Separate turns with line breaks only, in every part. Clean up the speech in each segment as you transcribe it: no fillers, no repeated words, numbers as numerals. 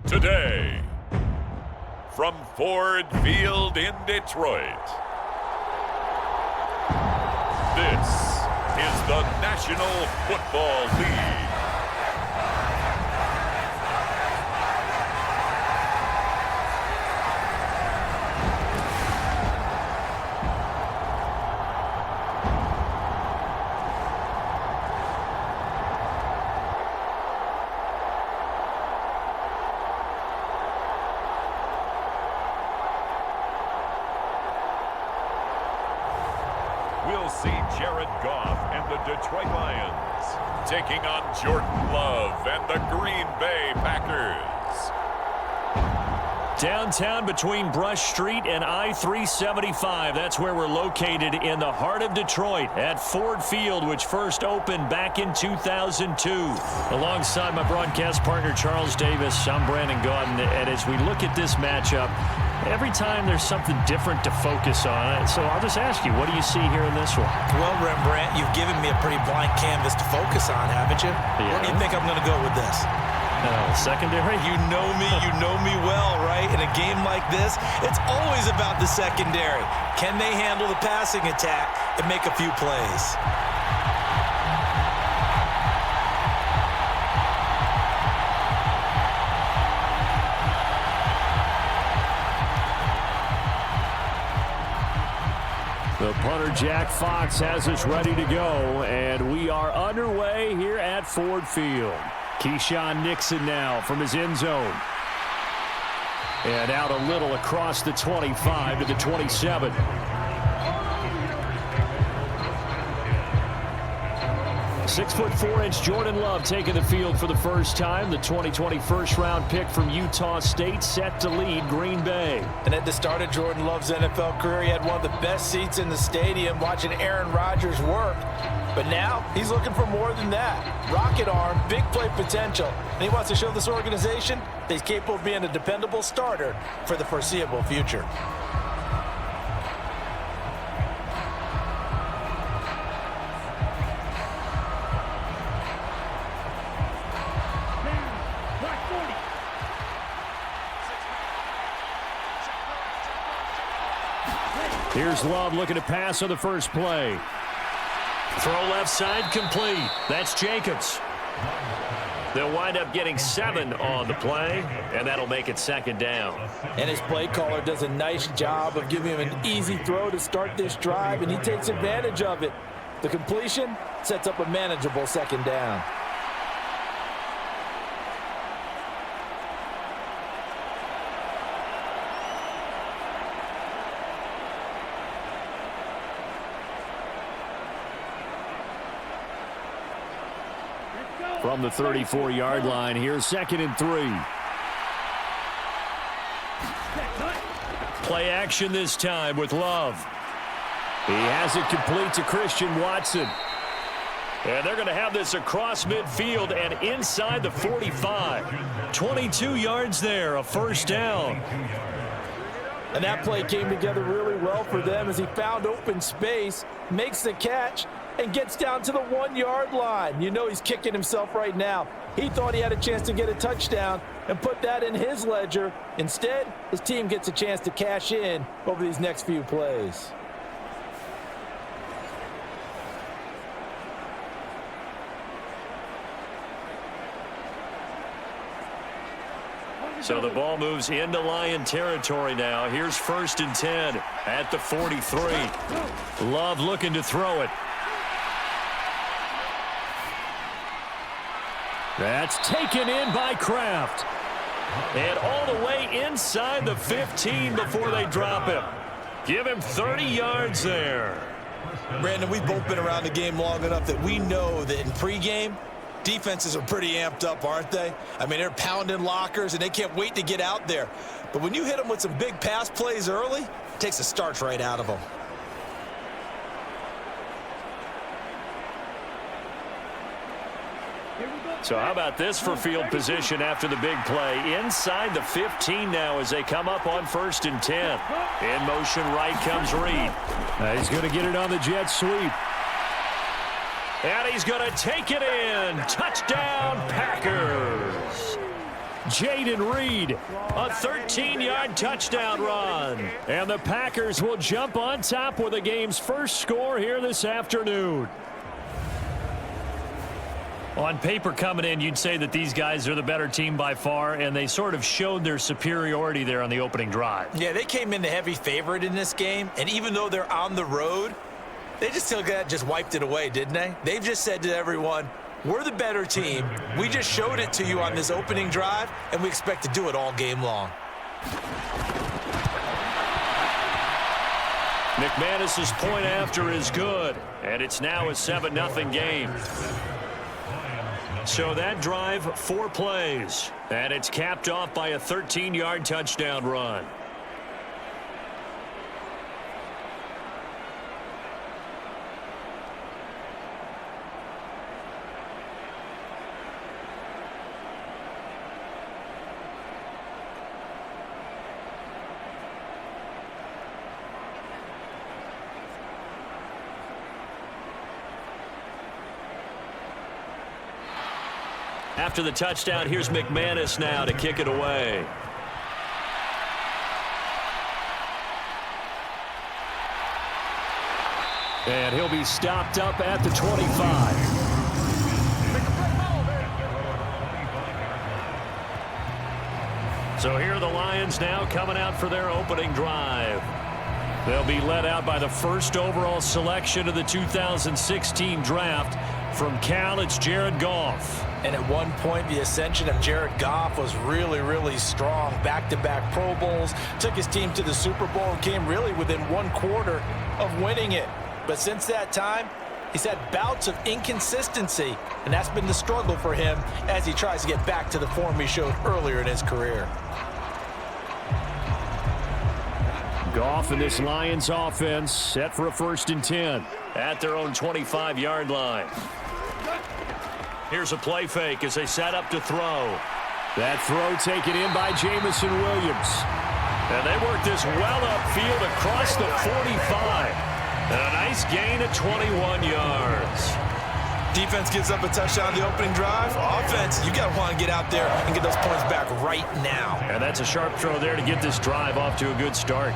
Today, from Ford Field in Detroit, this is the National Football League. We'll see Jared Goff and the Detroit Lions taking on Jordan Love and the Green Bay Packers.
Downtown between Brush Street and I-375. That's where we're located in the heart of Detroit at Ford Field, which first opened back in 2002. Alongside my broadcast partner, Charles Davis, I'm Brandon Gaudin. And as we look at this matchup, every time there's something different to focus on. So I'll just ask you, what do you see here in this one?
Well, Rembrandt, you've given me a pretty blank canvas to focus on, haven't you?
Yeah.
Where do you think I'm going to go with this?
Secondary?
You know me well, right? In a game like this, it's always about the secondary. Can they handle the passing attack and make a few plays?
The punter, Jack Fox, has us ready to go, and we are underway here at Ford Field. Keyshawn Nixon now from his end zone. And out a little across the 25 to the 27. .4" Jordan Love taking the field for the first time. The 2020 first-round pick from Utah State set to lead Green Bay.
And at the start of Jordan Love's NFL career, he had one of the best seats in the stadium watching Aaron Rodgers work. But now he's looking for more than that. Rocket arm, big play potential. And he wants to show this organization that he's capable of being a dependable starter for the foreseeable future.
Here's Love looking to pass on the first play. Throw left side complete. That's Jacobs. They'll wind up getting 7 on the play, and that'll make it second down.
And his play caller does a nice job of giving him an easy throw to start this drive, and he takes advantage of it. The completion sets up a manageable second down.
From the 34-yard line, here's 2nd and 3. Play action this time with Love. He has it complete to Christian Watson. And they're going to have this across midfield and inside the 45. 22 yards there, a first down.
And that play came together really well for them as he found open space, makes the catch, and gets down to the 1-yard line. You know he's kicking himself right now. He thought he had a chance to get a touchdown and put that in his ledger. Instead, his team gets a chance to cash in over these next few plays.
So the ball moves into Lion territory now. Here's 1st and 10 at the 43. Love looking to throw it. That's taken in by Kraft. And all the way inside the 15 before they drop him. Give him 30 yards there.
Brandon, we've both been around the game long enough that we know that in pregame, defenses are pretty amped up, aren't they? I mean, they're pounding lockers, and they can't wait to get out there. But when you hit them with some big pass plays early, it takes the starch right out of them.
So how about this for field position after the big play? Inside the 15 now as they come up on 1st and 10. In motion right comes Reed. He's going to get it on the jet sweep. And he's going to take it in. Touchdown, Packers. Jaden Reed, a 13-yard touchdown run. And the Packers will jump on top with the game's first score here this afternoon. On paper coming in, you'd say that these guys are the better team by far, and they sort of showed their superiority there on the opening drive.
Yeah, they came in the heavy favorite in this game, and even though they're on the road, they just wiped it away, didn't they? They've just said to everyone, we're the better team. We just showed it to you on this opening drive, and we expect to do it all game long.
McManus's point after is good, and it's now a 7-0 game. So that drive, 4 plays, and it's capped off by a 13-yard touchdown run. After the touchdown, here's McManus now to kick it away. And he'll be stopped up at the 25. So here are the Lions now coming out for their opening drive. They'll be led out by the first overall selection of the 2016 draft. From Cal, it's Jared Goff.
And at one point, the ascension of Jared Goff was really, really strong. Back-to-back Pro Bowls, took his team to the Super Bowl and came really within 1 quarter of winning it. But since that time, he's had bouts of inconsistency, and that's been the struggle for him as he tries to get back to the form he showed earlier in his career.
Goff and this Lions offense set for a 1st and 10 at their own 25-yard line. Here's a play fake as they set up to throw. That throw taken in by Jamison Williams. And they work this well upfield across the 45. And a nice gain of 21 yards.
Defense gives up a touchdown on the opening drive. Offense, you got to want to get out there and get those points back right now.
And that's a sharp throw there to get this drive off to a good start.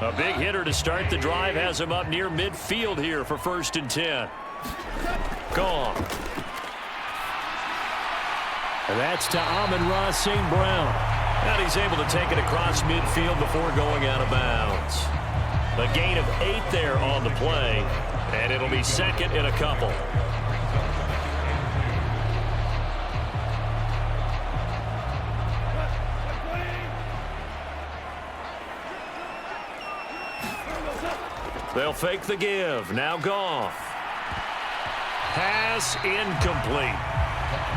A big hitter to start the drive has him up near midfield here for 1st and 10. Gone. And that's to Amon-Ra St. Brown. And he's able to take it across midfield before going out of bounds. A gain of 8 there on the play, and it'll be 2nd and a couple. They'll fake the give. Now Goff. Pass incomplete.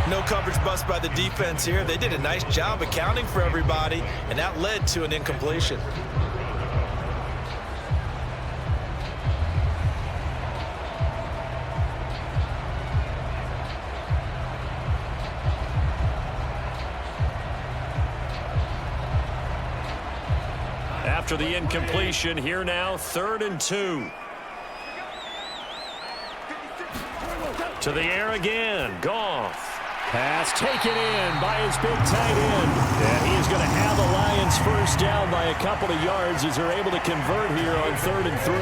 No coverage bust by the defense here. They did a nice job accounting for everybody, and that led to an incompletion.
After the incompletion, here now, 3rd and 2. To the air again, Goff. Pass taken in by his big tight end. And he is going to have the Lions first down by a couple of yards as they're able to convert here on 3rd and 3.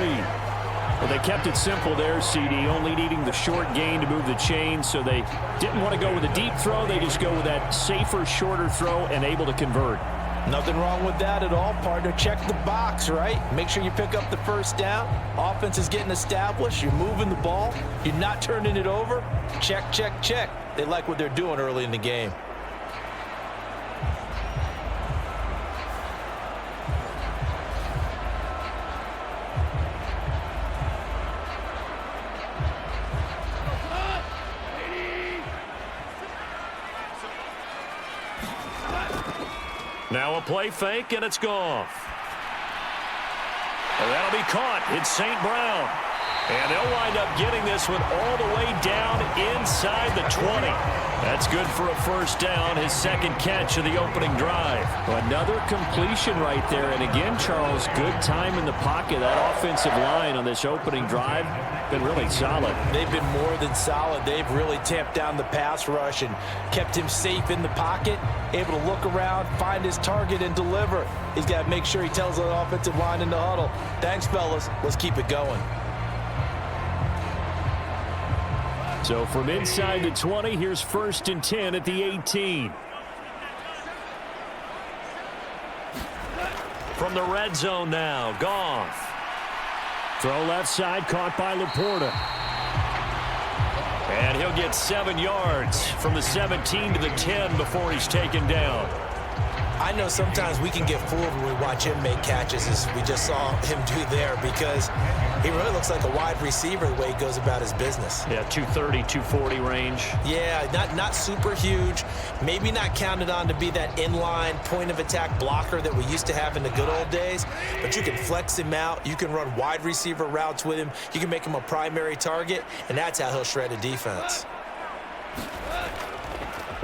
Well, they kept it simple there, CD, only needing the short gain to move the chain, so they didn't want to go with a deep throw. They just go with that safer, shorter throw and able to convert.
Nothing wrong with that at all, partner. Check the box, right? Make sure you pick up the first down. Offense is getting established. You're moving the ball. You're not turning it over. Check, check, check. They like what they're doing early in the game.
Now a play fake, and it's Goff. And that'll be caught. It's St. Brown. And they'll wind up getting this one all the way down inside the 20. That's good for a first down, his second catch of the opening drive.
Another completion right there. And again, Charles, good time in the pocket. That offensive line on this opening drive been really solid. They've been more than solid. They've really tamped down the pass rush and kept him safe in the pocket, able to look around, find his target, and deliver. He's got to make sure he tells the offensive line in the huddle, thanks, fellas. Let's keep it going.
So from inside the 20, here's 1st and 10 at the 18. From the red zone now, Goff. Throw left side, caught by Laporta. And he'll get 7 yards from the 17 to the 10 before he's taken down.
I know sometimes we can get fooled when we watch him make catches, as we just saw him do there, because he really looks like a wide receiver the way he goes about his business.
Yeah, 230, 240 range.
Yeah, not super huge. Maybe not counted on to be that inline point-of-attack blocker that we used to have in the good old days, but you can flex him out. You can run wide receiver routes with him. You can make him a primary target, and that's how he'll shred a defense.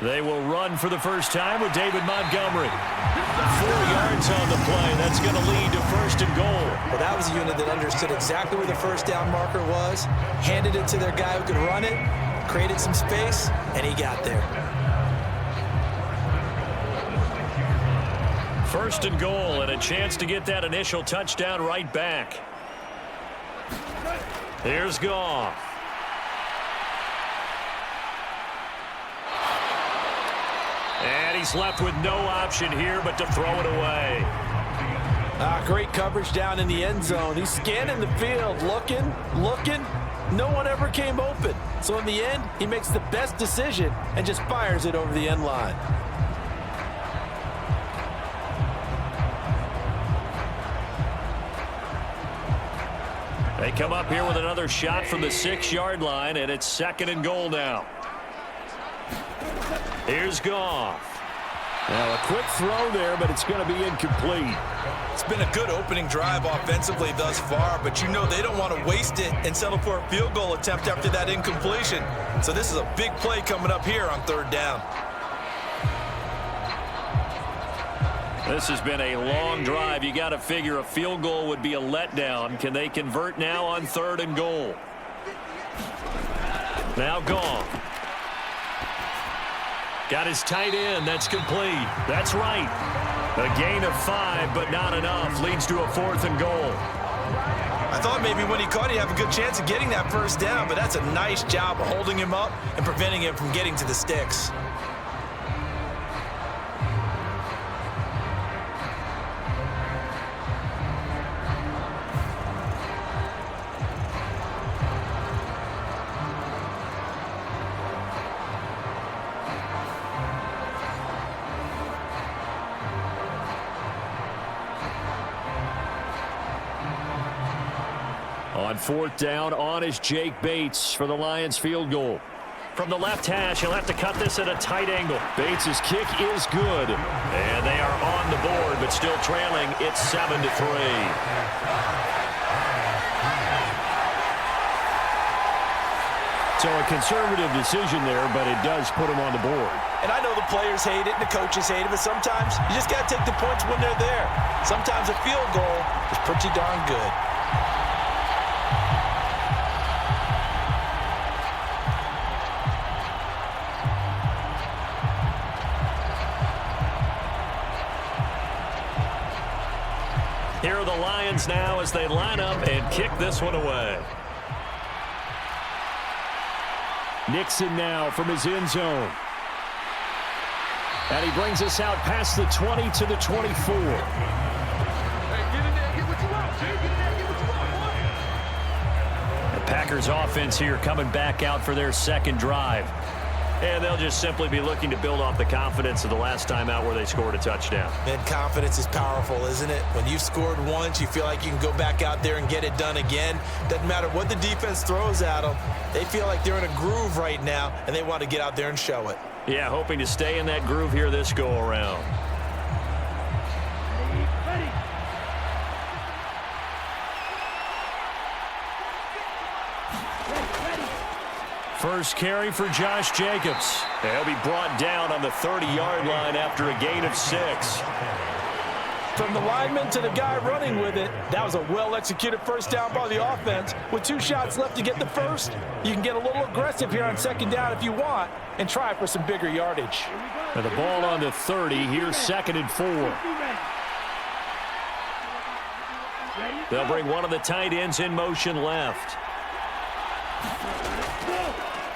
They will run for the first time with David Montgomery. 4 yards on the play. That's going to lead to 1st and goal.
Well, that was a unit that understood exactly where the first down marker was, handed it to their guy who could run it, created some space, and he got there.
1st and goal, and a chance to get that initial touchdown right back. Here's Goff. And he's left with no option here but to throw it away.
Great coverage down in the end zone. He's scanning the field, looking. No one ever came open. So in the end, he makes the best decision and just fires it over the end line.
They come up here with another shot from the 6-yard line, and it's 2nd and goal now. Here's Goff.
Now a quick throw there, but it's going to be incomplete. It's been a good opening drive offensively thus far, but you know they don't want to waste it and settle for a field goal attempt after that incompletion. So this is a big play coming up here on 3rd down.
This has been a long drive. You got to figure a field goal would be a letdown. Can they convert now on 3rd and goal? Now Goff. Got his tight end. That's complete. That's right. A gain of 5, but not enough. Leads to a 4th and goal.
I thought maybe when he caught, he'd have a good chance of getting that first down, but that's a nice job of holding him up and preventing him from getting to the sticks.
On 4th down, on is Jake Bates for the Lions field goal. From the left hash, he'll have to cut this at a tight angle. Bates' kick is good. And they are on the board, but still trailing. It's 7-3. So a conservative decision there, but it does put him on the board.
And I know the players hate it and the coaches hate it, but sometimes you just got to take the points when they're there. Sometimes a field goal is pretty darn good.
Here are the Lions now as they line up and kick this one away. Nixon now from his end zone. And he brings us out past the 20 to the 24. The Packers offense here coming back out for their 2nd drive. And they'll just simply be looking to build off the confidence of the last time out where they scored a touchdown.
And confidence is powerful, isn't it? When you've scored once, you feel like you can go back out there and get it done again. Doesn't matter what the defense throws at them. They feel like they're in a groove right now, and they want to get out there and show it.
Yeah, hoping to stay in that groove here this go-around. First carry for Josh Jacobs. He'll be brought down on the 30-yard line after a gain of 6.
From the lineman to the guy running with it, that was a well-executed first down by the offense. With 2 shots left to get the first, you can get a little aggressive here on second down if you want and try for some bigger yardage.
And the ball on the 30. Here's 2nd and 4. They'll bring one of the tight ends in motion left.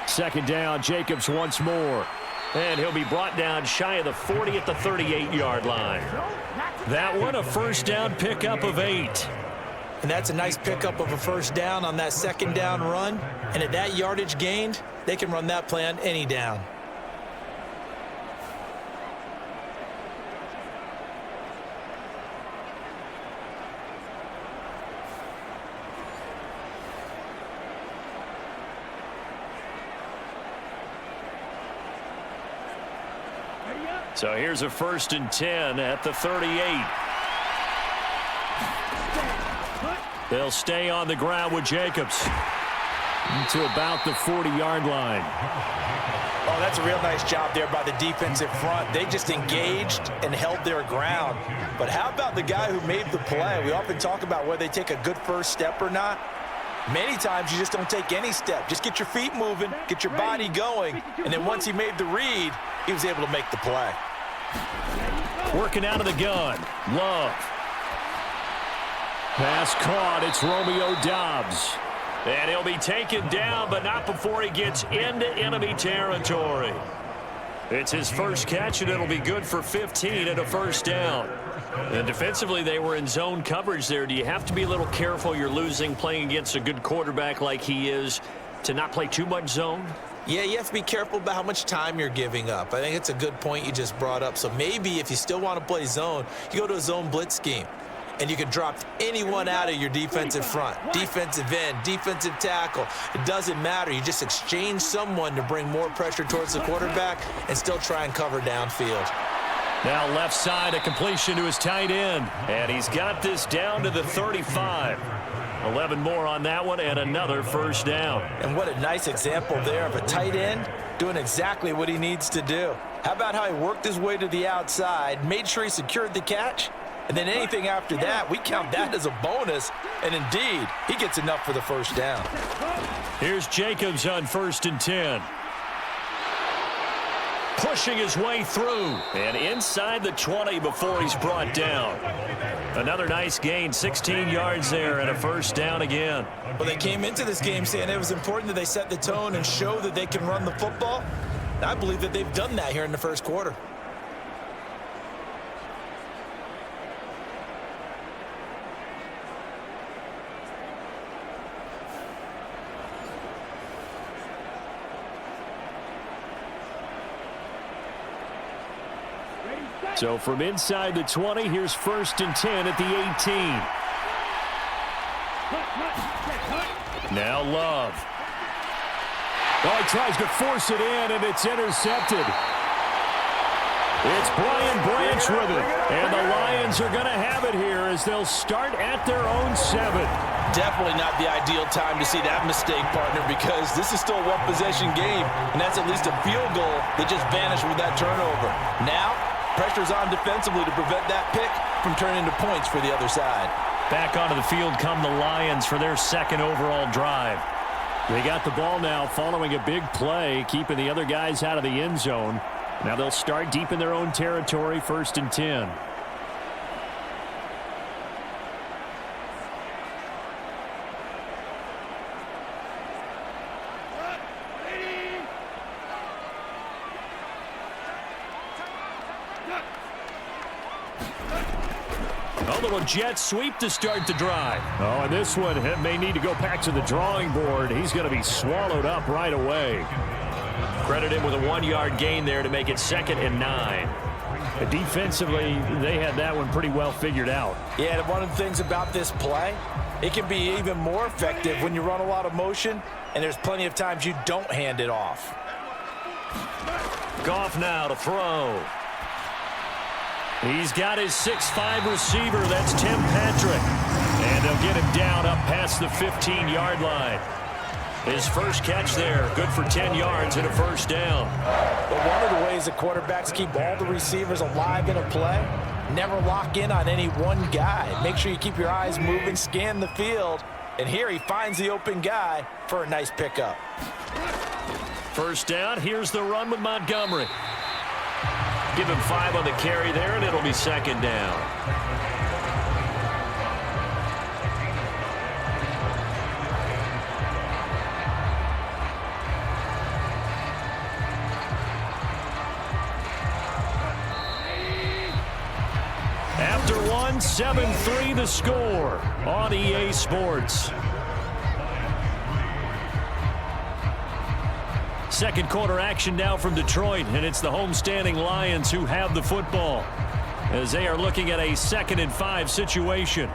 2nd down, Jacobs once more. And he'll be brought down shy of the 40 at the 38-yard line. That one, a first down pickup of 8.
And that's a nice pickup of a first down on that second down run. And at that yardage gained, they can run that play on any down.
So here's a 1st and 10 at the 38. They'll stay on the ground with Jacobs to about the 40-yard line.
Oh, that's a real nice job there by the defensive front. They just engaged and held their ground. But how about the guy who made the play? We often talk about whether they take a good first step or not. Many times you just don't take any step. Just get your feet moving, get your body going, and then once he made the read, he was able to make the play.
Working out of the gun. Love. Pass caught. It's Romeo Doubs. And he'll be taken down, but not before he gets into enemy territory. It's his first catch, and it'll be good for 15 and a first down. And defensively, they were in zone coverage there. Do you have to be a little careful you're losing playing against a good quarterback like he is to not play too much zone?
Yeah, you have to be careful about how much time you're giving up. I think it's a good point you just brought up. So maybe if you still want to play zone, you go to a zone blitz scheme. And you can drop anyone out of your defensive front. Defensive end, defensive tackle. It doesn't matter. You just exchange someone to bring more pressure towards the quarterback and still try and cover downfield.
Now left side, a completion to his tight end. And he's got this down to the 35. 11 more on that one and another first down.
And what a nice example there of a tight end doing exactly what he needs to do. How about how he worked his way to the outside, made sure he secured the catch, and then anything after that, we count that as a bonus. And indeed, he gets enough for the first down.
Here's Jacobs on 1st and 10. Pushing his way through. And inside the 20 before he's brought down. Another nice gain, 16 yards there and a first down again.
Well, they came into this game saying it was important that they set the tone and show that they can run the football. I believe that they've done that here in the first quarter.
So from inside the 20, here's 1st and 10 at the 18. Now Love. Oh, he tries to force it in, and it's intercepted. It's Brian Branch with it. And the Lions are going to have it here as they'll start at their own 7.
Definitely not the ideal time to see that mistake, partner, because this is still a one-possession game, and that's at least a field goal that just vanished with that turnover. Now, pressure's on defensively to prevent that pick from turning into points for the other side.
Back onto the field come the Lions for their 2nd overall drive. They got the ball now following a big play, keeping the other guys out of the end zone. Now they'll start deep in their own territory, 1st and 10. A little jet sweep to start the drive. Oh, and this one may need to go back to the drawing board. He's going to be swallowed up right away. Credit him with a 1-yard gain there to make it 2nd and 9. Defensively, they had that one pretty well figured out.
Yeah, and one of the things about this play, it can be even more effective when you run a lot of motion, and there's plenty of times you don't hand it off.
Goff now to throw. He's got his 6'5 receiver. That's Tim Patrick. And they'll get him down up past the 15-yard line. His first catch there, good for 10 yards and a first down.
But one of the ways that quarterbacks keep all the receivers alive in a play, never lock in on any one guy. Make sure you keep your eyes moving, scan the field, and here he finds the open guy for a nice pickup.
First down, here's the run with Montgomery. Give him 5 on the carry there, and it'll be second down. After one, 7-3 the score on EA Sports. Second quarter action now from Detroit, and it's the homestanding Lions who have the football as they are looking at a 2nd and 5 situation.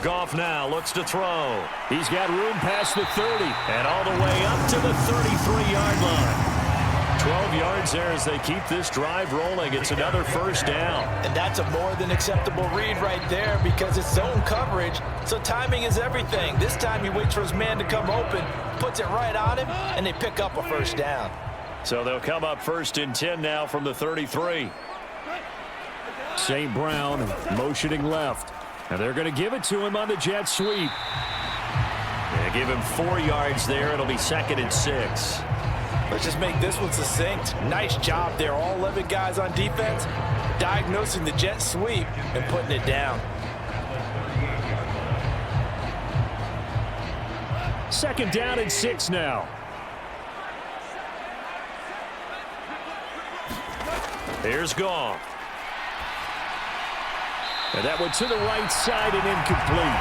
Goff now looks to throw. He's got room past the 30 and all the way up to the 33-yard line. 12 yards there as they keep this drive rolling. It's another first down.
And that's a more than acceptable read right there because it's zone coverage, so timing is everything. This time he waits for his man to come open, puts it right on him, and they pick up a first down.
So they'll come up 1st and 10 now from the 33. St. Brown motioning left. And they're going to give it to him on the jet sweep. They give him 4 yards there. It'll be 2nd and 6.
Let's just make this one succinct. Nice job there. All 11 guys on defense diagnosing the jet sweep and putting it down.
2nd down and 6 now. Here's Goff. And that one to the right side and incomplete.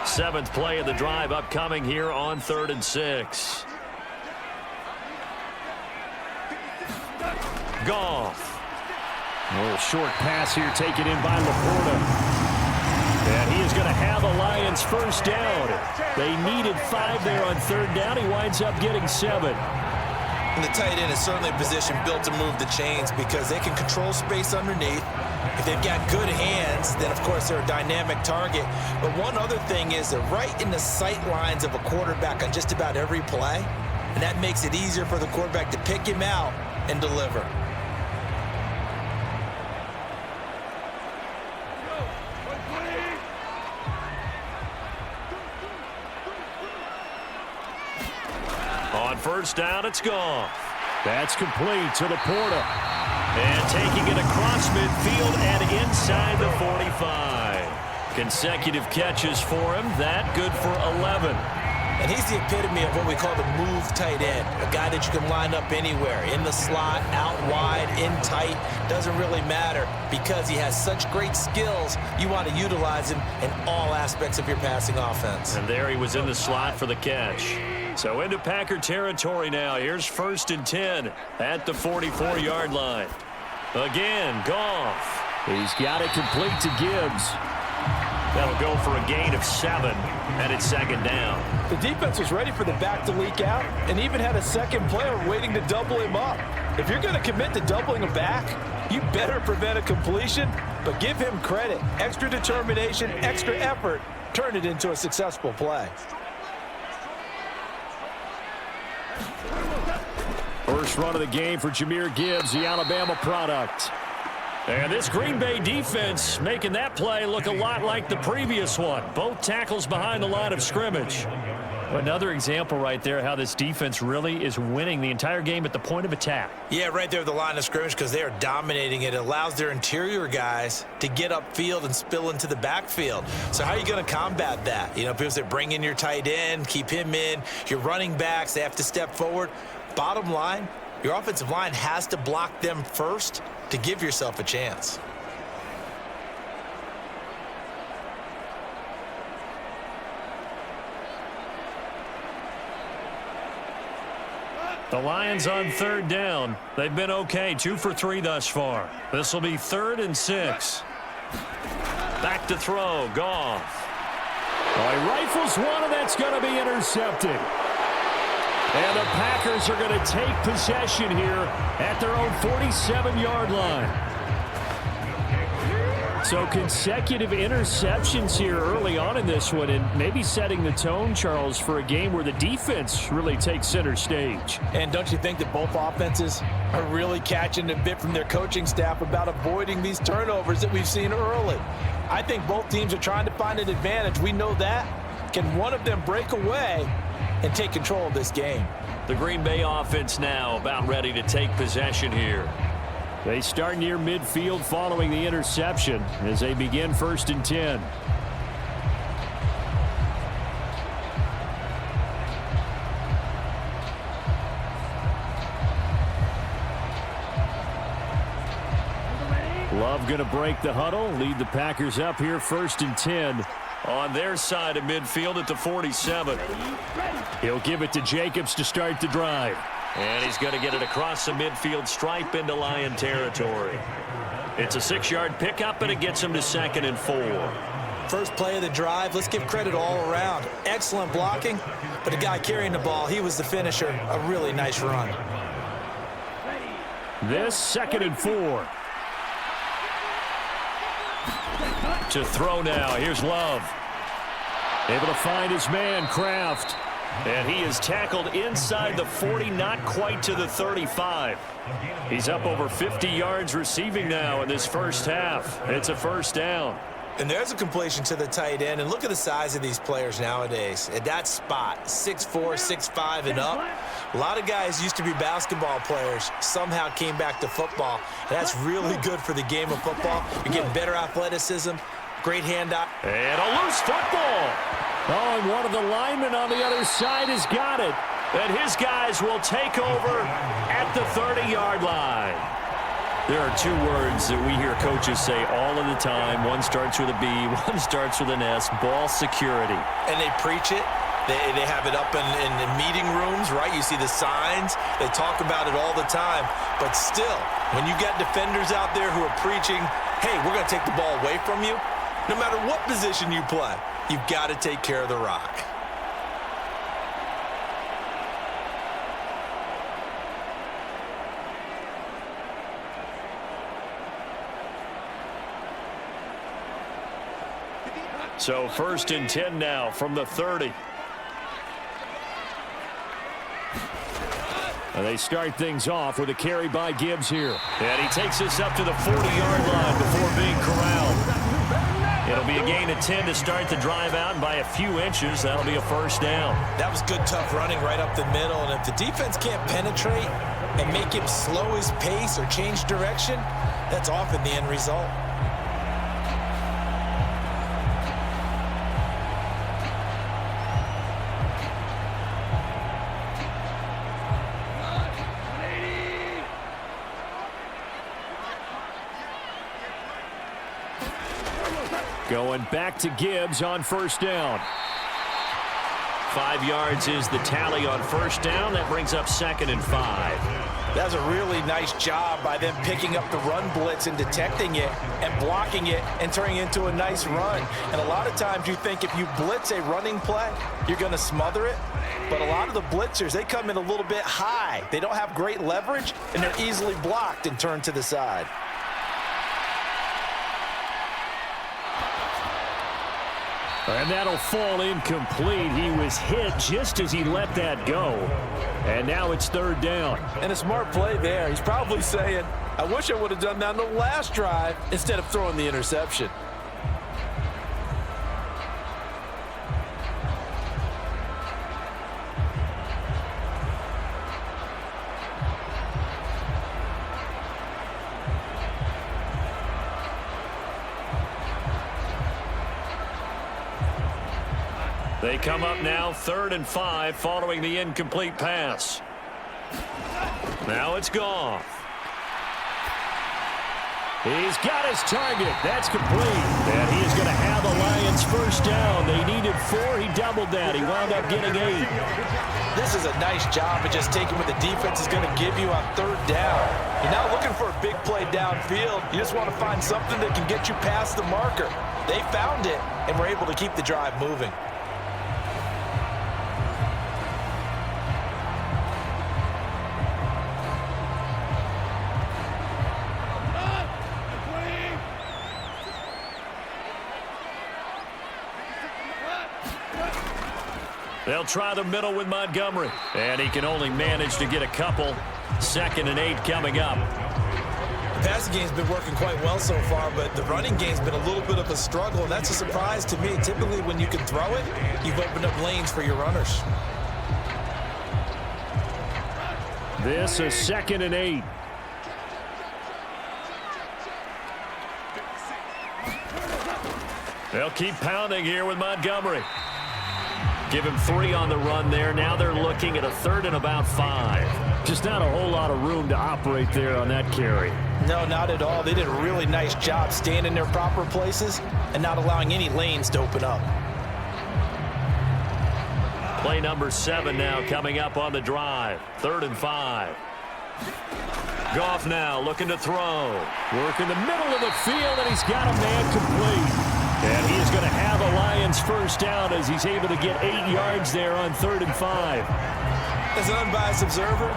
Seventh play of the drive upcoming here on 3rd and 6. Goff. A little short pass here taken in by Laporta. And he is going to have a Lions first down. They needed 5 there on 3rd down. He winds up getting 7.
And the tight end is certainly a position built to move the chains because they can control space underneath. If they've got good hands, then, of course, they're a dynamic target. But one other thing is they're right in the sight lines of a quarterback on just about every play. And that makes it easier for the quarterback to pick him out and deliver.
On first down, it's Goff. That's complete to Laporta. And taking it across midfield and inside the 45. Consecutive catches for him. That good for 11.
And he's the epitome of what we call the move tight end. A guy that you can line up anywhere. In the slot, out wide, in tight. Doesn't really matter because he has such great skills. You want to utilize him in all aspects of your passing offense.
And there he was in the slot for the catch. So into Packer territory now. Here's 1st and 10 at the 44-yard line. Again, Goff. He's got it complete to Gibbs. That'll go for a gain of 7, and it's 2nd down.
The defense was ready for the back to leak out and even had a second player waiting to double him up. If you're going to commit to doubling a back, you better prevent a completion, but give him credit. Extra determination, extra effort, turn it into a successful play.
First run of the game for Jahmyr Gibbs, the Alabama product. And this Green Bay defense making that play look a lot like the previous one. Both tackles behind the line of scrimmage. Another example right there how this defense really is winning the entire game at the point of attack.
Yeah, right there at the line of scrimmage because they are dominating it. It allows their interior guys to get upfield and spill into the backfield. So how are you going to combat that? You know, people say bring in your tight end, keep him in. Your running backs, they have to step forward. Bottom line, your offensive line has to block them first to give yourself a chance.
The Lions on third down. They've been okay, 2 for 3 thus far. This will be 3rd and 6. Back to throw, Goff.
Well, he rifles one, and that's going to be intercepted. And the Packers are going to take possession here at their own 47-yard line. So consecutive interceptions here early on in this one, and maybe setting the tone, Charles, for a game where the defense really takes center stage.
And don't you think that both offenses are really catching a bit from their coaching staff about avoiding these turnovers that we've seen early? I think both teams are trying to find an advantage. We know that. Can one of them break away and take control of this game?
The Green Bay offense now about ready to take possession here.
They start near midfield following the interception as they begin 1st and 10. Love going to break the huddle, lead the Packers up here 1st and 10.
On their side of midfield at the 47.
He'll give it to Jacobs to start the drive.
And he's going to get it across the midfield stripe into Lion territory. It's a 6-yard pickup, and it gets him to 2nd and 4.
First play of the drive, let's give credit all around. Excellent blocking, but the guy carrying the ball, he was the finisher. A really nice run.
This 2nd and 4.
To throw now. Here's Love.
Able to find his man, Kraft.
And he is tackled inside the 40, not quite to the 35. He's up over 50 yards receiving now in this first half. It's a 1st down.
And there's a completion to the tight end. And look at the size of these players nowadays. At that spot, 6'4", 6'5", and up. A lot of guys used to be basketball players, somehow came back to football. And that's really good for the game of football. You're getting better athleticism, great hand-eye.
And a loose football.
Oh, and one of the linemen on the other side has got it.
And his guys will take over at the 30-yard line. There are 2 words that we hear coaches say all of the time. One starts with a B, one starts with an S, ball security.
And they preach it. They have it up in meeting rooms, right? You see the signs. They talk about it all the time. But still, when you got defenders out there who are preaching, hey, we're going to take the ball away from you, no matter what position you play, you've got to take care of the rock.
So 1st and 10 now from the 30.
And they start things off with a carry by Gibbs here.
And he takes us up to the 40-yard line before being corralled. It'll be a gain of 10 to start the drive out, and by a few inches, that'll be a 1st down.
That was good, tough running right up the middle. And if the defense can't penetrate and make him slow his pace or change direction, that's often the end result.
Going back to Gibbs on 1st down.
5 yards is the tally on 1st down. That brings up 2nd and 5.
That's a really nice job by them picking up the run blitz and detecting it and blocking it and turning it into a nice run. And a lot of times you think if you blitz a running play, you're going to smother it. But a lot of the blitzers, they come in a little bit high. They don't have great leverage, and they're easily blocked and turned to the side.
And that'll fall incomplete. He was hit just as he let that go. And now it's 3rd down.
And a smart play there. He's probably saying, I wish I would have done that on the last drive instead of throwing the interception.
They come up now 3rd and 5 following the incomplete pass. Now it's Goff.
He's got his target. That's complete. And he is going to have a Lion
Lions first down. They needed 4. He doubled that. He wound up getting 8.
This is a nice job of just taking what the defense is going to give you on third down. You're not looking for a big play downfield. You just want to find something that can get you past the marker. They found it and were able to keep the drive moving.
They'll try the middle with Montgomery. And he can only manage to get a couple. 2nd and 8 coming up.
The passing game's been working quite well so far, but the running game's been a little bit of a struggle, and that's a surprise to me. Typically, when you can throw it, you've opened up lanes for your runners.
This is 2nd and 8.
They'll keep pounding here with Montgomery. Give him 3 on the run there. Now they're looking at a 3rd and about 5.
Just not a whole lot of room to operate there on that carry.
No, not at all. They did a really nice job staying in their proper places and not allowing any lanes to open up.
Play number 7 now coming up on the drive. 3rd and 5. Goff now looking to throw.
Work in the middle of the field, and he's got a man complete. And he is going to have a Lions first down as he's able to get 8 yards there on 3rd and 5.
As an unbiased observer,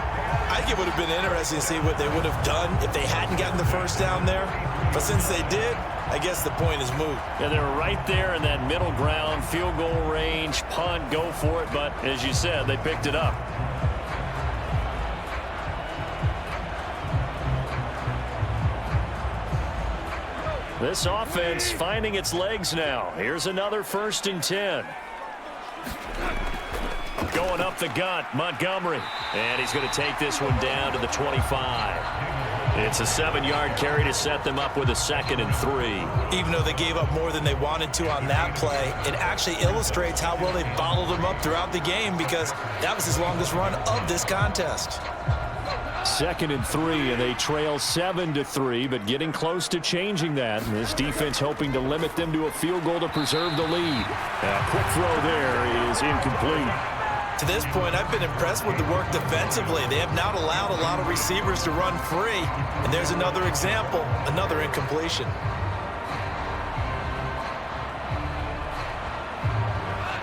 I think it would have been interesting to see what they would have done if they hadn't gotten the first down there. But since they did, I guess the point is moot.
Yeah, they were right there in that middle ground, field goal range, punt, go for it. But as you said, they picked it up. This offense finding its legs now. Here's another 1st and 10. Going up the gut, Montgomery. And he's going to take this one down to the 25. It's a 7-yard carry to set them up with a 2nd and 3.
Even though they gave up more than they wanted to on that play, it actually illustrates how well they bottled them up throughout the game, because that was his longest run of this contest.
2nd and 3, and they trail 7-3, but getting close to changing that. And this defense hoping to limit them to a field goal to preserve the lead. A quick throw there is incomplete.
To this point, I've been impressed with the work defensively. They have not allowed a lot of receivers to run free. And there's another example, another incompletion.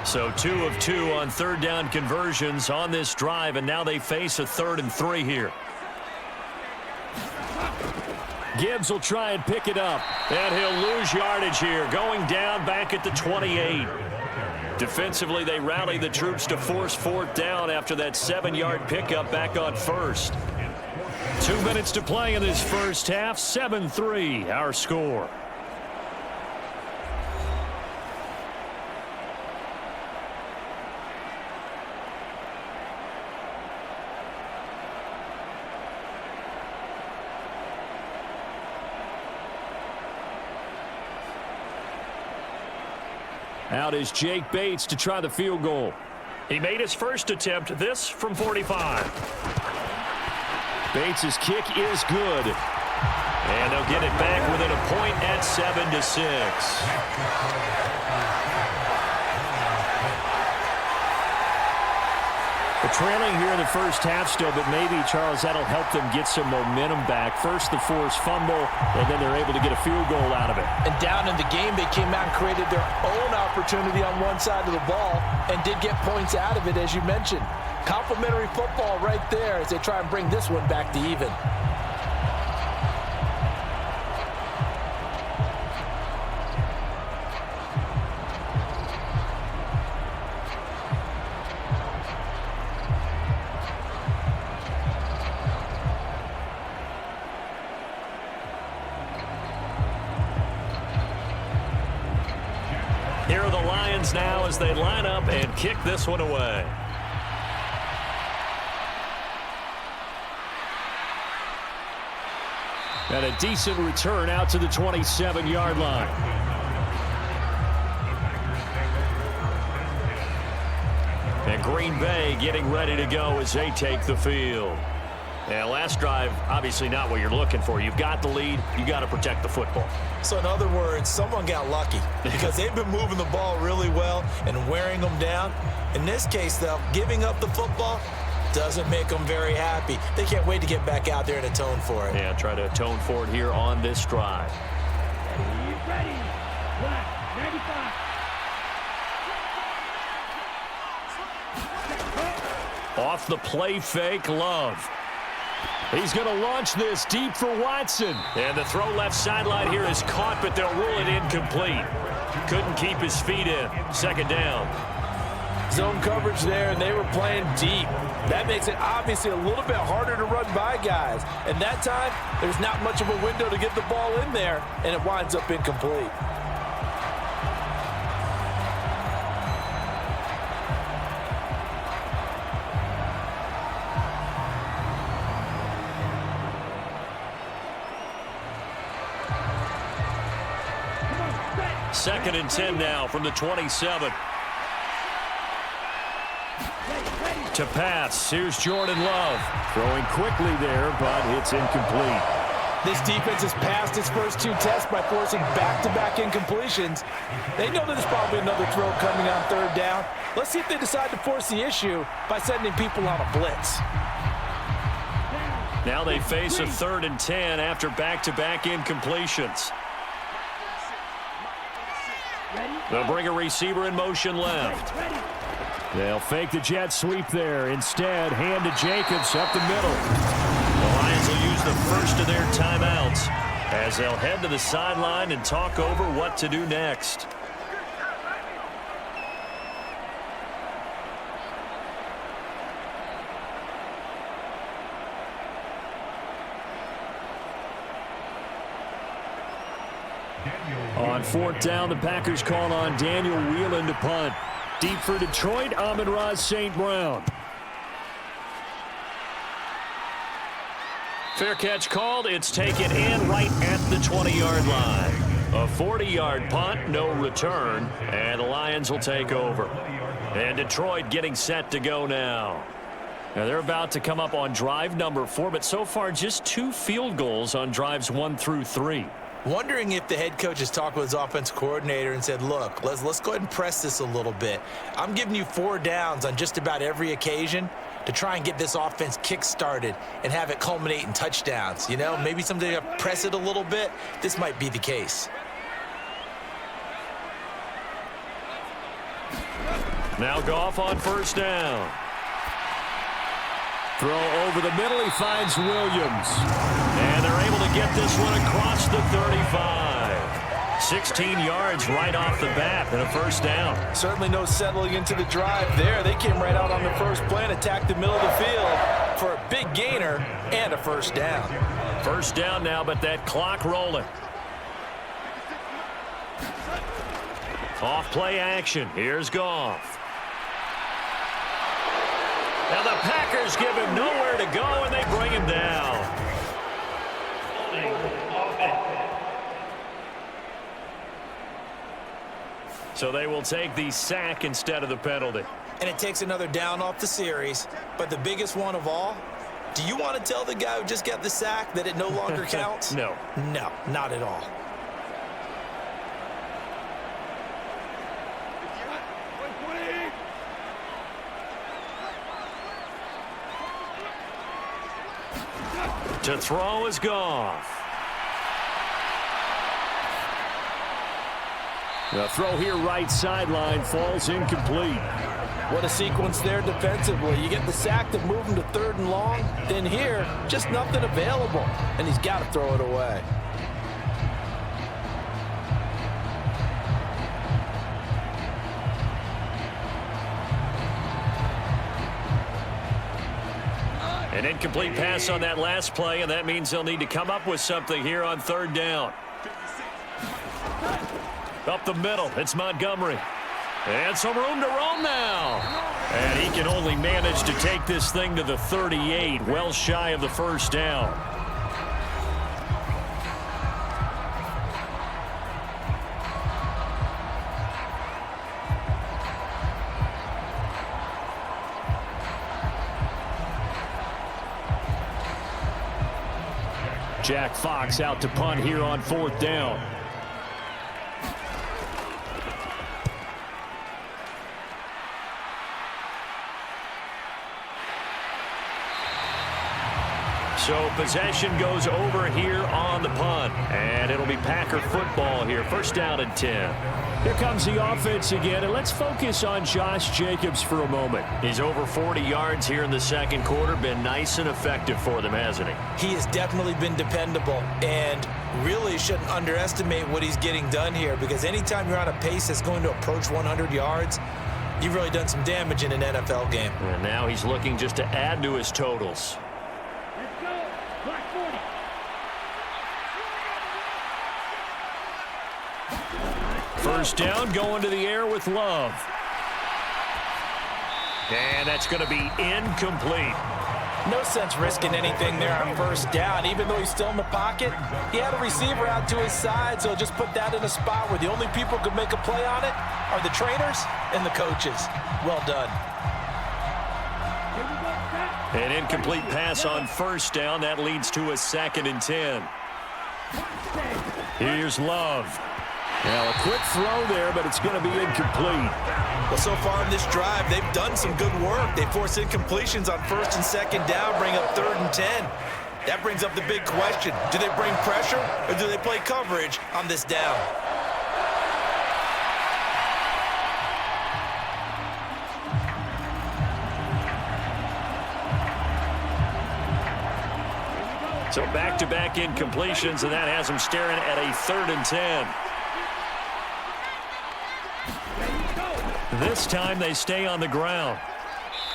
So 2 of 2 on 3rd down conversions on this drive, and now they face a 3rd and 3 here.
Gibbs will try and pick it up.
And he'll lose yardage here, going down back at the 28. Defensively, they rally the troops to force 4th down after that 7-yard pickup back on 1st. 2 minutes to play in this first half. 7-3, our score.
Out is Jake Bates to try the field goal.
He made his first attempt, this from 45.
Bates' kick is good.
And they'll get it back within a point at 7-6.
They're trailing here in the first half still, but maybe, Charles, that'll help them get some momentum back. First the forced fumble, and then they're able to get a field goal out of it.
And down in the game, they came out and created their own opportunity on one side of the ball and did get points out of it, as you mentioned. Complimentary football right there as they try and bring this one back to even.
Here are the Lions now as they line up and kick this one away.
And a decent return out to the 27-yard line.
And Green Bay getting ready to go as they take the field. Yeah, last drive, obviously not what you're looking for. You've got the lead. You got to protect the football.
So in other words, someone got lucky because they've been moving the ball really well and wearing them down. In this case, though, giving up the football doesn't make them very happy. They can't wait to get back out there and atone for it.
Yeah, try to atone for it here on this drive.
Ready. Black, 95.
Off the play fake, Love. He's going to launch this deep for Watson. And the throw left sideline here is caught, but they'll rule it incomplete. Couldn't keep his feet in. Second down.
Zone coverage there, and they were playing deep. That makes it obviously a little bit harder to run by guys. And that time, there's not much of a window to get the ball in there, and it winds up incomplete.
Second and 10 now from the 27. To pass, here's Jordan Love.
Throwing quickly there, but it's incomplete.
This defense has passed its first two tests by forcing back-to-back incompletions. They know there's probably another throw coming on third down. Let's see if they decide to force the issue by sending people on a blitz.
Now they face a 3rd and 10 after back-to-back incompletions. They'll bring a receiver in motion left.
They'll fake the jet sweep there. Instead, hand to Jacobs up the middle.
The Lions will use the first of their timeouts as they'll head to the sideline and talk over what to do next.
On 4th down, the Packers call on Daniel Whelan to punt. Deep for Detroit, Amon-Ra St. Brown.
Fair catch called. It's taken in right at the 20-yard line. A 40-yard punt, no return, and the Lions will take over. And Detroit getting set to go now. Now they're about to come up on drive number 4, but so far just 2 field goals on drives 1 through 3.
Wondering if the head coach has talked with his offense coordinator and said, look, let's go ahead and press this a little bit. I'm giving you 4 downs on just about every occasion to try and get this offense kick-started and have it culminate in touchdowns. You know, maybe someday to press it a little bit. This might be the case.
Now Goff on 1st down.
Throw over the middle, he finds Williams.
And they're able to get this one across the 35. 16 yards right off the bat and a 1st down.
Certainly no settling into the drive there. They came right out on the first play and attacked the middle of the field for a big gainer and a 1st down.
1st down now, but that clock rolling. Off play action. Here's Goff. Now the Packers give him nowhere to go, and they bring him down. So they will take the sack instead of the penalty.
And it takes another down off the series. But the biggest one of all, do you want to tell the guy who just got the sack that it no longer counts?
No.
No, not at all.
To throw is Goff.
The throw here right sideline falls incomplete.
What a sequence there defensively. You get the sack to move him to 3rd and long. Then here, just nothing available. And he's got to throw it away.
An incomplete pass on that last play, and that means they'll need to come up with something here on 3rd down. Up the middle, it's Montgomery. And some room to roam now. And he can only manage to take this thing to the 38, well shy of the 1st down.
Jack Fox out to punt here on 4th down.
So possession goes over here on the punt. And it'll be Packer football here. 1st down and 10.
Here comes the offense again, and let's focus on Josh Jacobs for a moment.
He's over 40 yards here in the 2nd quarter. Been nice and effective for them, hasn't he?
He has definitely been dependable, and really shouldn't underestimate what he's getting done here, because anytime you're on a pace that's going to approach 100 yards, you've really done some damage in an NFL game.
And now he's looking just to add to his totals.
Let's go. Black 40.
First down, going to the air with Love. And that's going to be incomplete.
No sense risking anything there on 1st down. Even though he's still in the pocket, he had a receiver out to his side, so just put that in a spot where the only people who could make a play on it are the trainers and the coaches. Well done.
An incomplete pass on 1st down. That leads to a 2nd and 10. Here's Love.
Now a quick throw there, but it's going to be incomplete.
Well, so far in this drive, they've done some good work. They force incompletions on 1st and 2nd down, bring up 3rd and 10. That brings up the big question. Do they bring pressure, or do they play coverage on this down?
So back-to-back incompletions, and that has them staring at a 3rd and 10. This time they stay on the ground.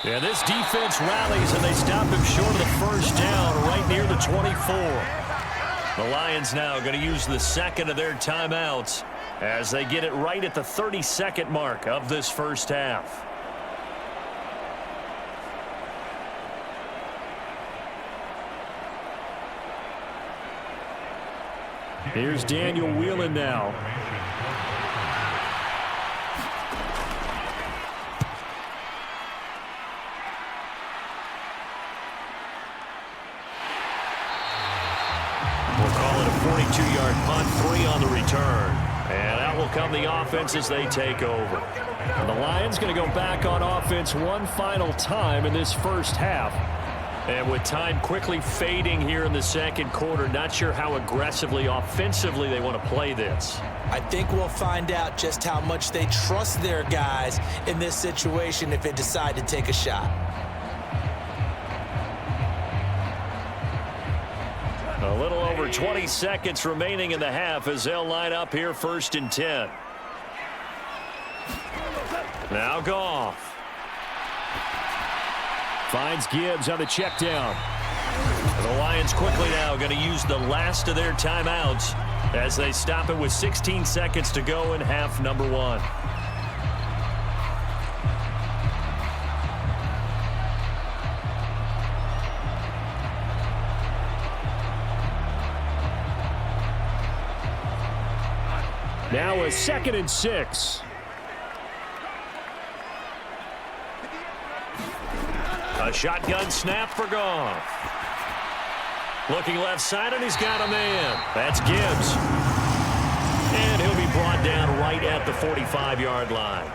Yeah, this defense rallies, and they stop him short of the 1st down right near the 24. The Lions now going to use the 2nd of their timeouts as they get it right at the 32nd mark of this 1st half.
Here's Daniel Whelan now.
We'll call it a 42-yard punt, 3 on the return. And out will come the offense as they take over.
And the Lions going to go back on offense one final time in this 1st half.
And with time quickly fading here in the 2nd quarter, not sure how aggressively, offensively they want to play this.
I think we'll find out just how much they trust their guys in this situation if they decide to take a shot.
A little over 20 seconds remaining in the half as they'll line up here 1st and 10. Now Goff.
Finds Gibbs on the check down.
The Lions quickly now going to use the last of their timeouts as they stop it with 16 seconds to go in half number 1.
Now a 2nd and 6.
A shotgun snap for Goff. Looking left side, and he's got a man. That's Gibbs. And he'll be brought down right at the 45-yard line.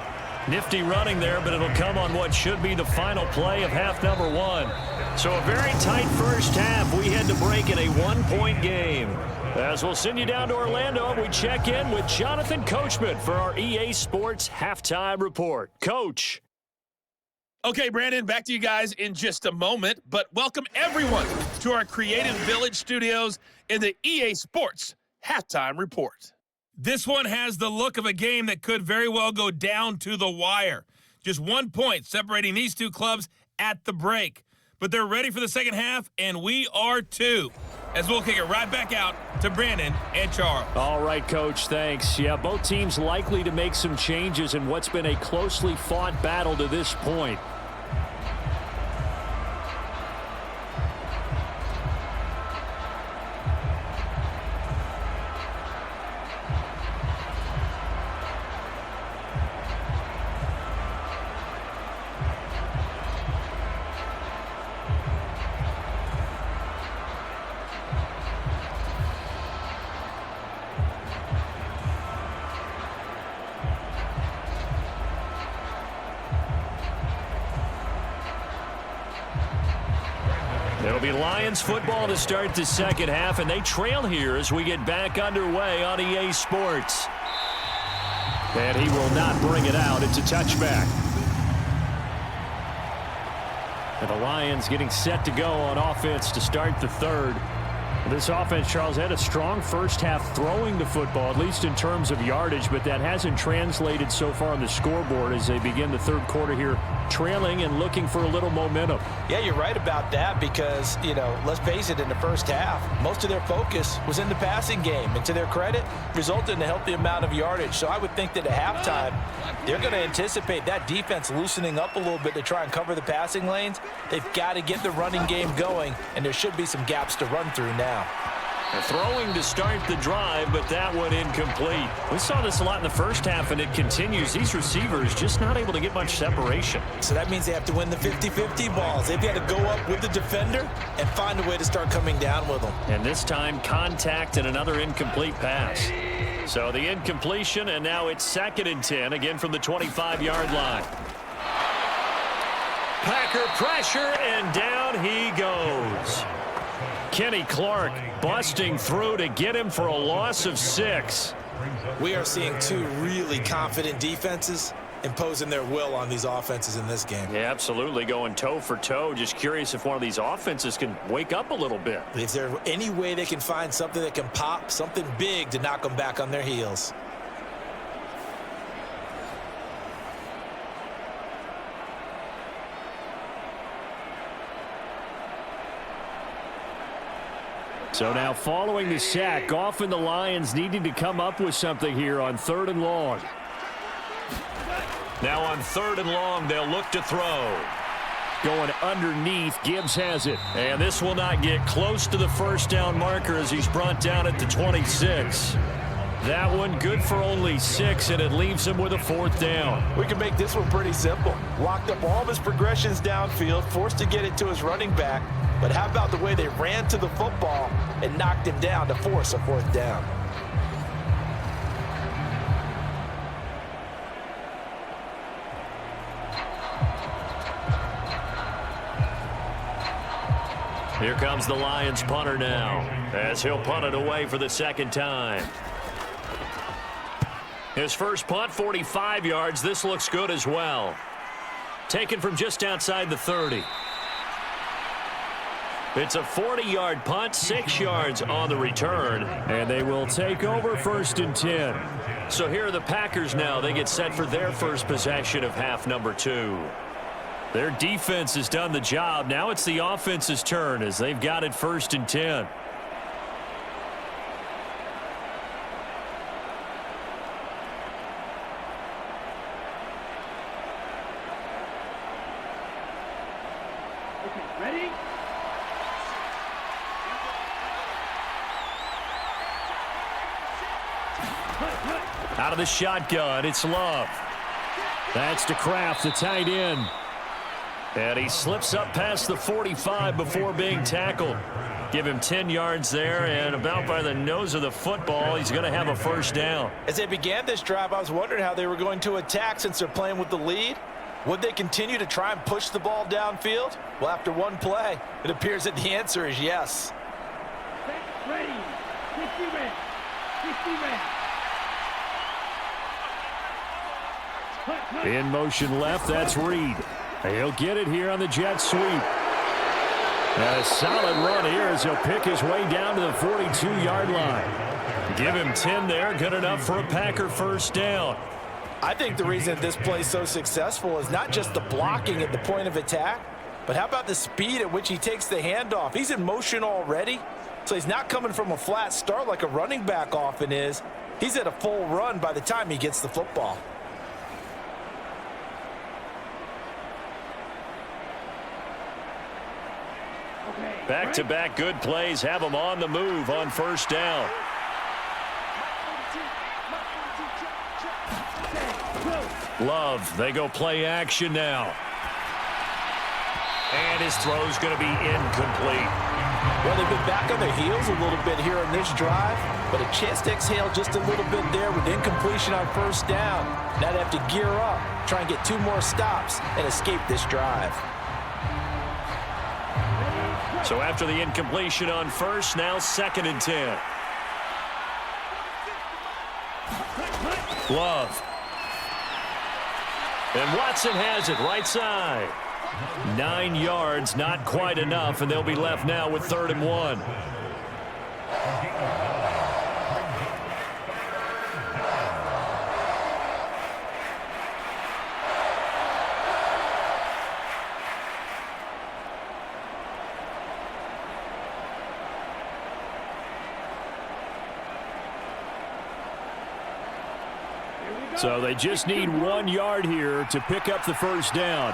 Nifty running there, but it'll come on what should be the final play of half number 1. So a very tight 1st half. We head to break in a 1-point game. As we'll send you down to Orlando, we check in with Jonathan Coachman for our EA Sports Halftime Report. Coach.
Okay, Brandon, back to you guys in just a moment, but welcome everyone to our Creative Village studios in the EA Sports Halftime Report. This one has the look of a game that could very well go down to the wire. Just 1 point separating these two clubs at the break. But they're ready for the 2nd half, and we are too. As we'll kick it right back out to Brandon and Charles.
All right, Coach, thanks. Yeah, both teams likely to make some changes in what's been a closely fought battle to this point.
It'll be Lions football to start the second half, and they trail here as we get back underway on EA Sports. And he will not bring it out. It's a touchback. And the Lions getting set to go on offense to start the third. This offense, Charles, had a strong first half throwing the football, at least in terms of yardage, but that hasn't translated so far on the scoreboard as they begin the third quarter here, trailing and looking for a little momentum.
Yeah, you're right about that because, let's face it, in the first half, most of their focus was in the passing game. And to their credit, resulted in a healthy amount of yardage. So I would think that at halftime, they're going to anticipate that defense loosening up a little bit to try and cover the passing lanes. They've got to get the running game going, and there should be some gaps to run through now.
Throwing to start the drive, but that one incomplete. We saw this a lot in the first half, and it continues. These receivers just not able to get much separation.
So that means they have to win the 50-50 balls. They've got to go up with the defender and find a way to start coming down with them.
And this time, contact and another incomplete pass. So the incompletion, and now it's 2nd and 10, again from the 25-yard line. Packer pressure, and down he goes. Kenny Clark busting through to get him for a loss of 6.
We are seeing two really confident defenses imposing their will on these offenses in this game.
Yeah, absolutely, going toe for toe. Just curious if one of these offenses can wake up a little bit.
If there's any way they can find something that can pop, something big to knock them back on their heels.
So now following the sack, often the Lions needing to come up with something here on 3rd and long.
Now on 3rd and long, they'll look to throw.
Going underneath, Gibbs has it.
And this will not get close to the first down marker as he's brought down at the 26. That one good for only 6, and it leaves him with a 4th down.
We can make this one pretty simple. Locked up all of his progressions downfield, forced to get it to his running back. But how about the way they ran to the football and knocked him down to force a 4th down?
Here comes the Lions punter now as he'll punt it away for the 2nd time. His first punt, 45 yards. This looks good as well. Taken from just outside the 30. It's a 40-yard punt, 6 yards on the return.
And they will take over 1st and 10.
So here are the Packers now. They get set for their first possession of half number 2. Their defense has done the job. Now it's the offense's turn as they've got it 1st and 10.
Ready?
Out of the shotgun, it's Love.
That's to Kraft, the tight end.
And he slips up past the 45 before being tackled. Give him 10 yards there, and about by the nose of the football, he's going to have a 1st down.
As they began this drive, I was wondering how they were going to attack since they're playing with the lead. Would they continue to try and push the ball downfield? Well, after one play, it appears that the answer is yes.
Ready. 50 red. 50 red.
In motion left, that's Reed. He'll get it here on the jet sweep. And a solid run here as he'll pick his way down to the 42-yard line.
Give him 10 there, good enough for a Packer 1st down.
I think the reason this play is so successful is not just the blocking at the point of attack, but how about the speed at which he takes the handoff? He's in motion already, so he's not coming from a flat start like a running back often is. He's at a full run by the time he gets the football.
Back-to-back good plays have him on the move on 1st down. Love, they go play action now. And his throw's going to be incomplete.
Well, they've been back on their heels a little bit here on this drive, but a chance to exhale just a little bit there with incompletion on 1st down. Now they have to gear up, try and get 2 more stops, and escape this drive.
Ready,
So after the incompletion on first, now 2nd and 10. Love. And Watson has it right side. 9 yards, not quite enough, and they'll be left now with 3rd and 1.
So they just need 1 yard here to pick up the first down.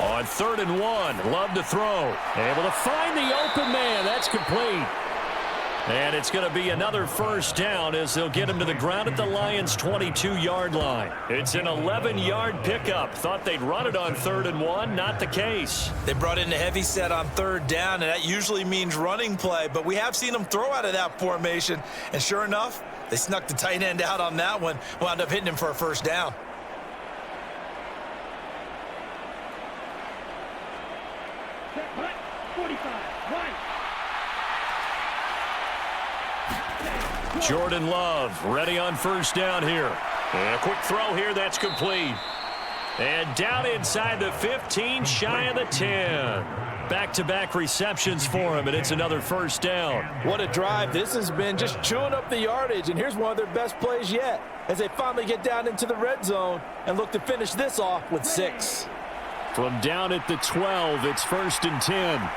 On 3rd and 1, Love to throw. Able to find the open man. That's complete. And it's going to be another first down as they'll get him to the ground at the Lions' 22-yard line. It's an 11-yard pickup. Thought they'd run it on 3rd and 1. Not the case.
They brought in a heavy set on 3rd down, and that usually means running play. But we have seen them throw out of that formation. And sure enough, they snuck the tight end out on that one. Wound up hitting him for a first down.
Set punt. 45. Right.
Jordan Love ready on first down here. And a quick throw here. That's complete. And down inside the 15, shy of the 10. Back-to-back receptions for him, and it's another first down.
What a drive. This has been just chewing up the yardage, and here's one of their best plays yet as they finally get down into the red zone and look to finish this off with 6.
From down at the 12, it's 1st and 10.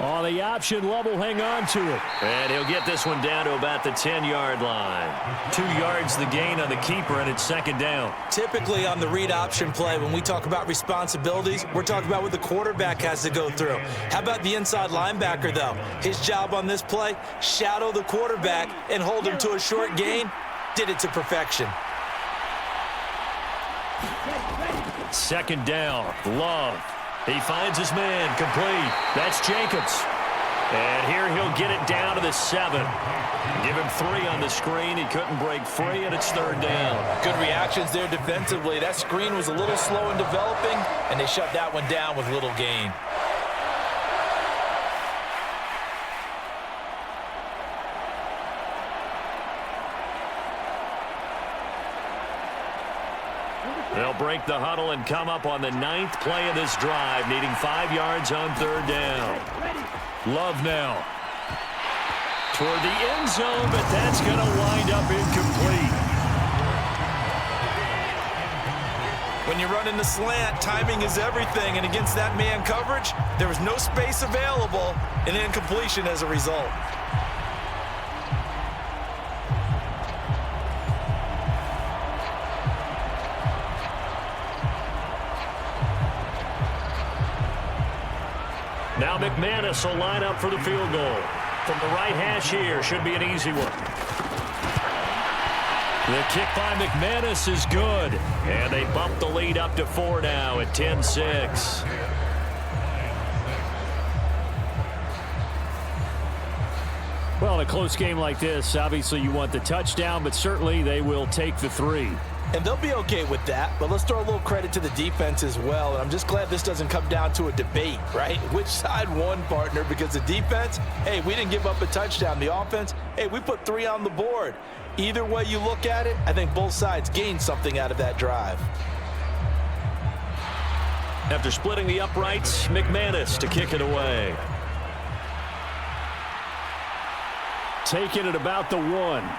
On the option, Love will hang on to it.
And he'll get this one down to about the 10-yard line. 2 yards the gain on the keeper, and it's 2nd down.
Typically on the read option play, when we talk about responsibilities, we're talking about what the quarterback has to go through. How about the inside linebacker, though? His job on this play, shadow the quarterback and hold him to a short gain. Did it to perfection.
2nd down, Love. He finds his man, complete. That's Jacobs. And here he'll get it down to the 7. Give him 3 on the screen. He couldn't break free, and it's 3rd down.
Good reactions there defensively. That screen was a little slow in developing, and they shut that one down with little gain.
They'll break the huddle and come up on the 9th play of this drive, needing 5 yards on 3rd down. Love now. Toward the end zone, but that's going to wind up incomplete.
When you run in the slant, timing is everything, and against that man coverage, there was no space available, and incompletion as a result.
Now McManus will line up for the field goal. From the right hash here, should be an easy one. The kick by McManus is good. And they bump the lead up to 4 now at 10-6.
Well, in a close game like this, obviously you want the touchdown, but certainly they will take the 3.
And they'll be okay with that, but let's throw a little credit to the defense as well. And I'm just glad this doesn't come down to a debate, right? Which side won, partner? Because the defense, hey, we didn't give up a touchdown. The offense, hey, we put 3 on the board. Either way you look at it, I think both sides gained something out of that drive.
After splitting the uprights, McManus to kick it away.
Taking it about the 1.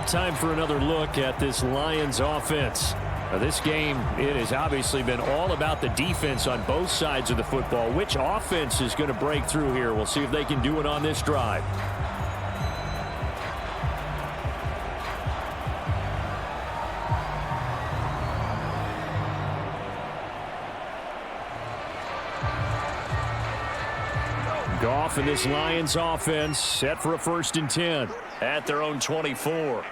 Time for another look at this Lions offense. Now, this game, it has obviously been all about the defense on both sides of the football. Which offense is going to break through here? We'll see if they can do it on this drive. Goff and this Lions offense set for a 1st and 10.
At their own 24.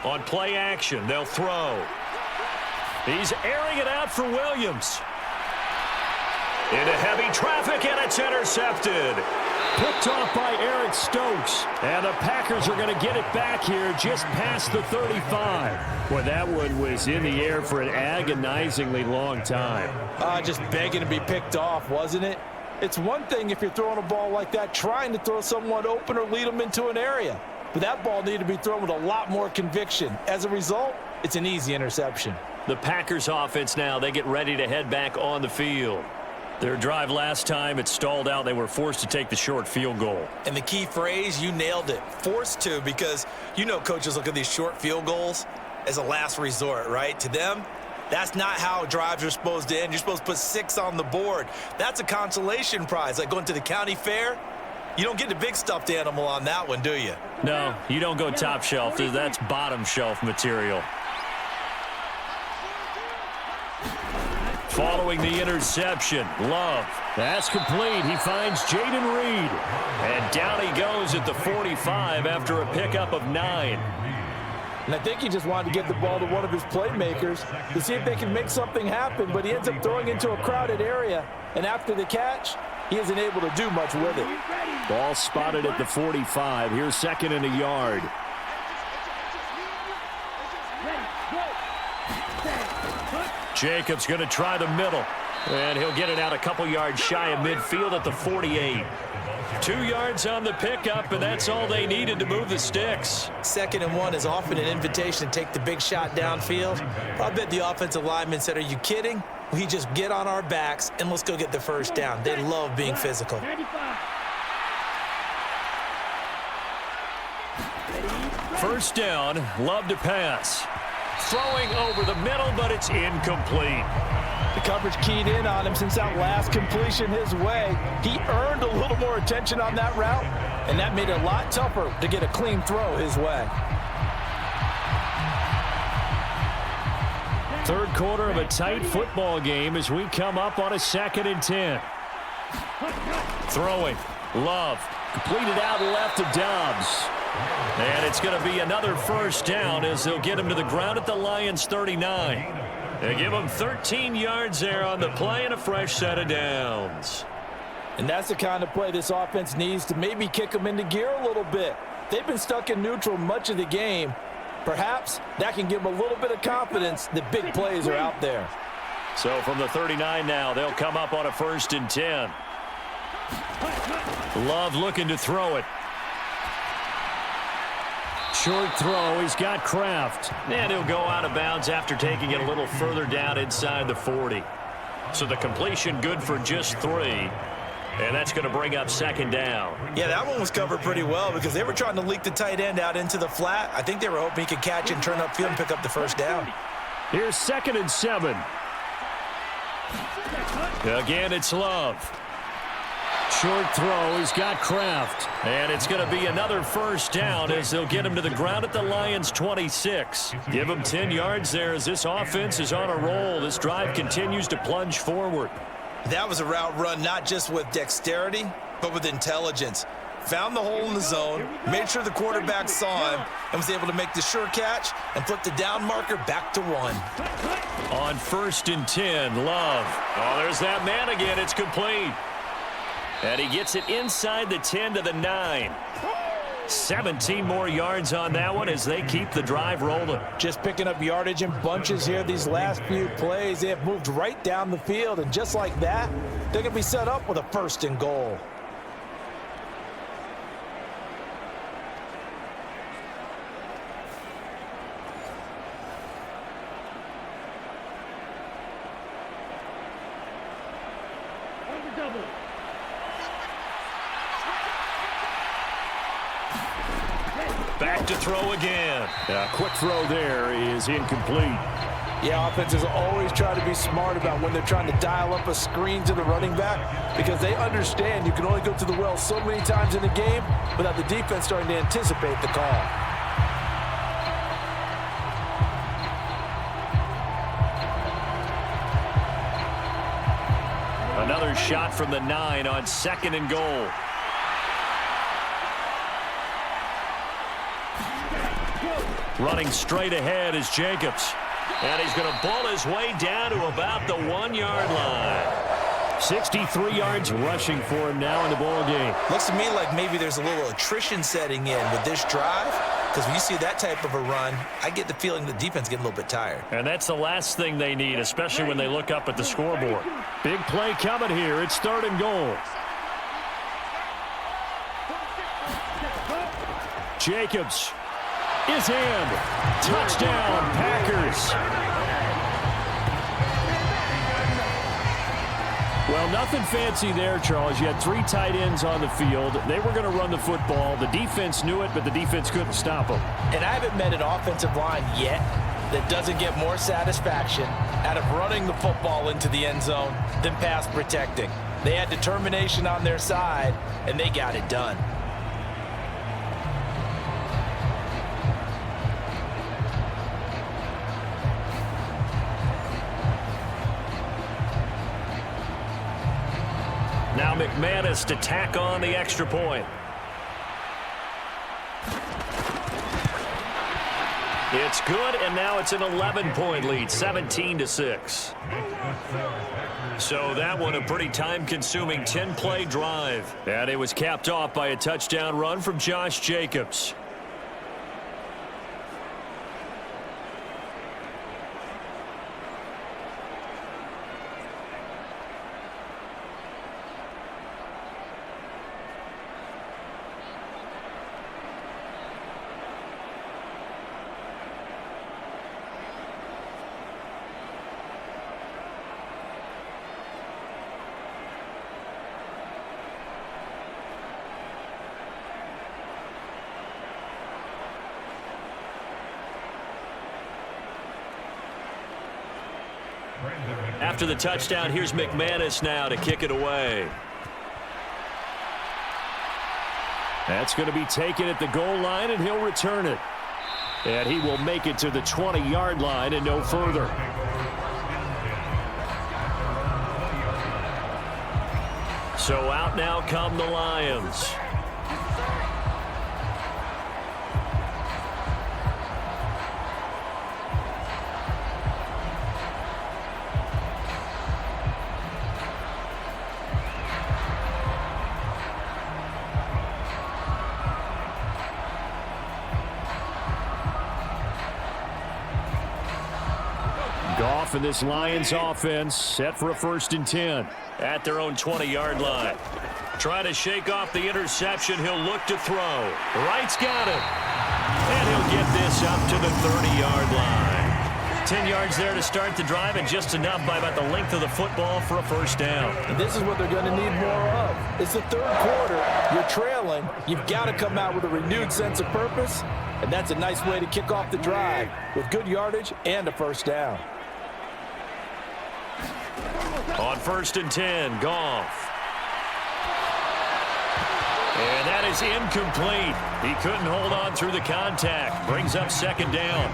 On play action, they'll throw. He's airing it out for Williams. Into heavy traffic, and it's intercepted.
Picked off by Eric Stokes. And the Packers are going to get it back here just past the 35. Boy, that one was in the air for an agonizingly long time.
Just begging to be picked off, wasn't it? It's one thing if you're throwing a ball like that, trying to throw someone open or lead them into an area. But that ball needed to be thrown with a lot more conviction. As a result, it's an easy interception.
The Packers offense now, they get ready to head back on the field. Their drive last time, it stalled out. They were forced to take the short field goal.
And the key phrase, you nailed it, forced to, because you know coaches look at these short field goals as a last resort, right? To them, that's not how drives are supposed to end. You're supposed to put 6 on the board. That's a consolation prize, like going to the county fair. You don't get the big stuffed animal on that one, do you?
No, you don't go top shelf. That's bottom shelf material. Following the interception, Love.
That's complete. He finds Jaden Reed.
And down he goes at the 45 after a pickup of 9.
And I think he just wanted to get the ball to one of his playmakers to see if they can make something happen, but he ends up throwing into a crowded area. And after the catch, he isn't able to do much with it.
Ball spotted at the 45. Here's 2nd and a yard.
Jacobs going to try the middle. And he'll get it out a couple yards shy of midfield at the 48. 2 yards on the pickup, and that's all they needed to move the sticks.
2nd and 1 is often an invitation to take the big shot downfield. I bet the offensive linemen said, are you kidding? We just get on our backs and let's go get the first down. They love being physical.
First down, Love to pass. Throwing over the middle, but it's incomplete.
The coverage keyed in on him since that last completion his way. He earned a little more attention on that route, and that made it a lot tougher to get a clean throw his way.
Third quarter of a tight football game as we come up on a 2nd and 10.
Throwing, Love. Completed out left to Dobbs. And it's going to be another first down as they'll get him to the ground at the Lions' 39. They give him 13 yards there on the play and a fresh set of downs.
And that's the kind of play this offense needs to maybe kick them into gear a little bit. They've been stuck in neutral much of the game. Perhaps that can give them a little bit of confidence that big plays are out there.
So from the 39 now, they'll come up on a 1st and 10. Love looking to throw it.
Short throw. He's got Kraft.
And he'll go out of bounds after taking it a little further down inside the 40. So the completion good for just 3. And that's going to bring up 2nd down.
Yeah, that one was covered pretty well because they were trying to leak the tight end out into the flat. I think they were hoping he could catch it and turn upfield and pick up the first down.
Here's 2nd and 7.
Again, it's Love.
Short throw. He's got Kraft.
And it's going to be another first down as they'll get him to the ground at the Lions' 26. Give him 10 yards there as this offense is on a roll. This drive continues to plunge forward.
That was a route run not just with dexterity, but with intelligence. Found the hole in the zone, made sure the quarterback saw him, and was able to make the sure catch and flip the down marker back to 1.
On 1st and 10, Love. Oh, there's that man again. It's complete. And he gets it inside the 10 to the 9. 17 more yards on that one as they keep the drive rolling.
Just picking up yardage in bunches here these last few plays. They have moved right down the field, and just like that, they're going to be set up with a 1st and goal.
Back to throw again.
A quick throw there is incomplete.
Yeah, offenses always try to be smart about when they're trying to dial up a screen to the running back because they understand you can only go to the well so many times in the game without the defense starting to anticipate the call.
Another shot from the 9 on 2nd and goal. Running straight ahead is Jacobs. And he's going to ball his way down to about the 1-yard line. 63 yards rushing for him now in the ball game.
Looks to me like maybe there's a little attrition setting in with this drive, because when you see that type of a run, I get the feeling the defense getting a little bit tired.
And that's the last thing they need, especially when they look up at the scoreboard.
Big play coming here. It's 3rd and goal. Jacobs is in. Touchdown, Packers. Well, nothing fancy there, Charles. You had 3 tight ends on the field. They were going to run the football. The defense knew it, but the defense couldn't stop them.
And I haven't met an offensive line yet that doesn't get more satisfaction out of running the football into the end zone than pass protecting. They had determination on their side, and they got it done.
Now McManus to tack on the extra point. It's good, and now it's an 11-point lead, 17-6. So that one a pretty time-consuming 10-play drive. And it was capped off by a touchdown run from Josh Jacobs. After the touchdown, here's McManus now to kick it away.
That's going to be taken at the goal line, and he'll return it. And he will make it to the 20-yard line and no further.
So out now come the Lions.
Goff and this Lions offense set for a 1st and 10.
At their own 20-yard line. Trying to shake off the interception. He'll look to throw. Wright's got it. And he'll get this up to the 30-yard line. 10 yards there to start the drive, and just enough by about the length of the football for a 1st down.
And this is what they're going to need more of. It's the 3rd quarter. You're trailing. You've got to come out with a renewed sense of purpose, and that's a nice way to kick off the drive with good yardage and a 1st down.
On 1st and 10, Goff. And that is incomplete. He couldn't hold on through the contact. Brings up 2nd down.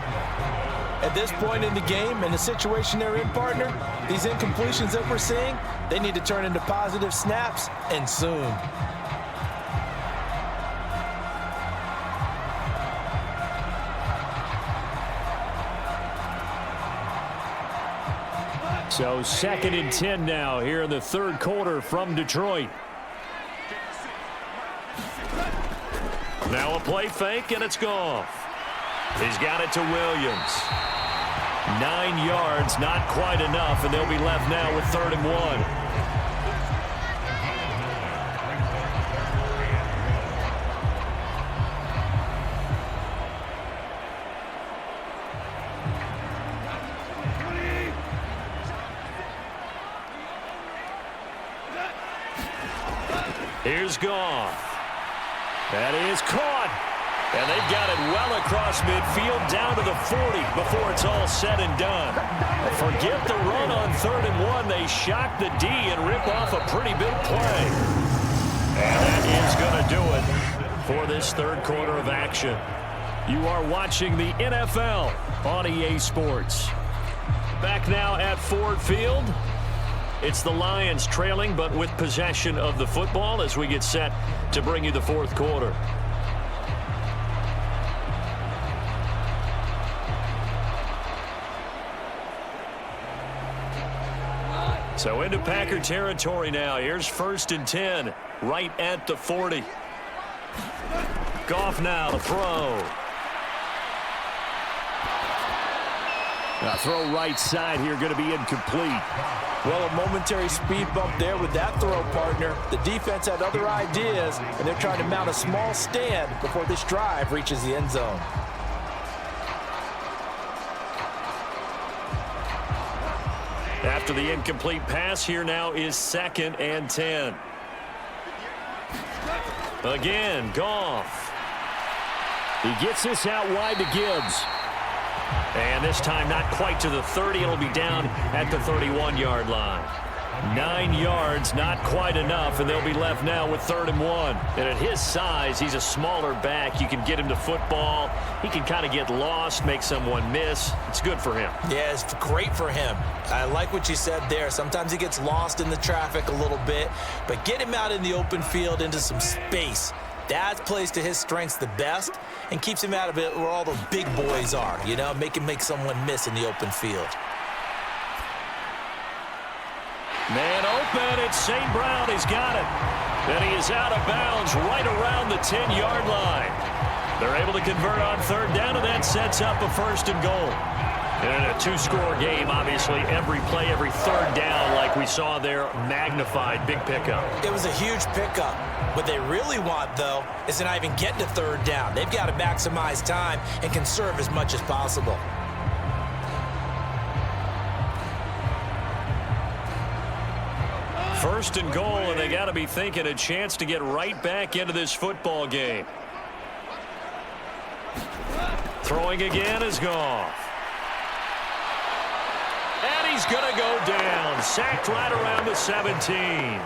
At this point in the game, in the situation they're in, partner, these incompletions that we're seeing, they need to turn into positive snaps, and soon.
So 2nd and 10 now here in the 3rd quarter from Detroit.
Now a play fake, and it's Goff. He's got it to Williams. 9 yards, not quite enough, and they'll be left now with 3rd and 1. Here's Goff. That is caught. And they've got it well across midfield down to the 40 before it's all said and done. Forget the run on 3rd and 1. They shock the D and rip off a pretty big play. And that is going to do it for this 3rd quarter of action. You are watching the NFL on EA Sports. Back now at Ford Field. It's the Lions trailing, but with possession of the football as we get set to bring you the 4th quarter. So into Packer territory now. Here's 1st and 10, right at the 40. Goff now to throw.
Throw right side here, going to be incomplete.
Well, a momentary speed bump there with that throw, partner. The defense had other ideas, and they're trying to mount a small stand before this drive reaches the end zone.
After the incomplete pass, here now is 2nd and 10. Again, Goff.
He gets this out wide to Gibbs.
And this time not quite to the 30. It'll be down at the 31-yard line. 9 yards, not quite enough, and they'll be left now with 3rd and 1. And at his size, he's a smaller back. You can get him to football. He can kind of get lost, make someone miss. It's good for him.
Yeah, it's great for him. I like what you said there. Sometimes he gets lost in the traffic a little bit, but get him out in the open field into some space. That plays to his strengths the best and keeps him out of it where all the big boys are, you know, make someone miss in the open field.
Man open, it's St. Brown. He's got it. And he is out of bounds right around the 10-yard line. They're able to convert on 3rd down, and that sets up a 1st and goal. And in a 2-score game, obviously, every play, every 3rd down, like we saw there, magnified, big pickup.
It was a huge pickup. What they really want, though, is to not even get to 3rd down. They've got to maximize time and conserve as much as possible.
First and goal, and they got to be thinking a chance to get right back into this football game. Throwing again is Goff. And he's going to go down. Sacked right around the 17.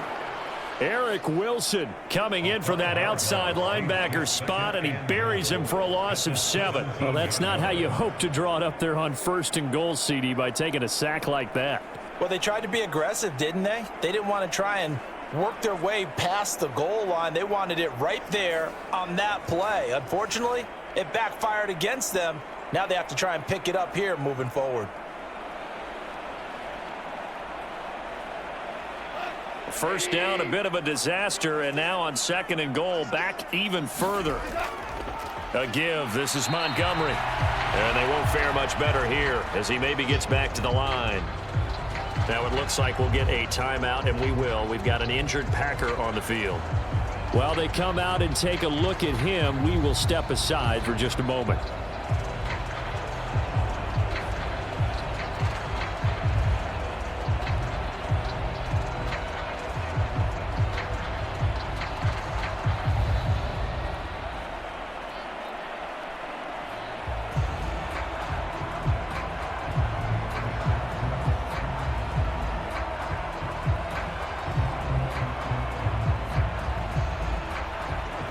Eric Wilson coming in for that outside linebacker spot, and he buries him for a loss of 7. Well, that's not how you hope to draw it up there on 1st and goal, CD, by taking a sack like that.
Well, they tried to be aggressive, didn't they? They didn't want to try and work their way past the goal line. They wanted it right there on that play. Unfortunately, it backfired against them. Now they have to try and pick it up here moving forward.
First down, a bit of a disaster, and now on 2nd and goal, back even further. A give. This is Montgomery. And they won't fare much better here as he maybe gets back to the line. Now it looks like we'll get a timeout, and we will. We've got an injured Packer on the field.
While they come out and take a look at him, we will step aside for just a moment.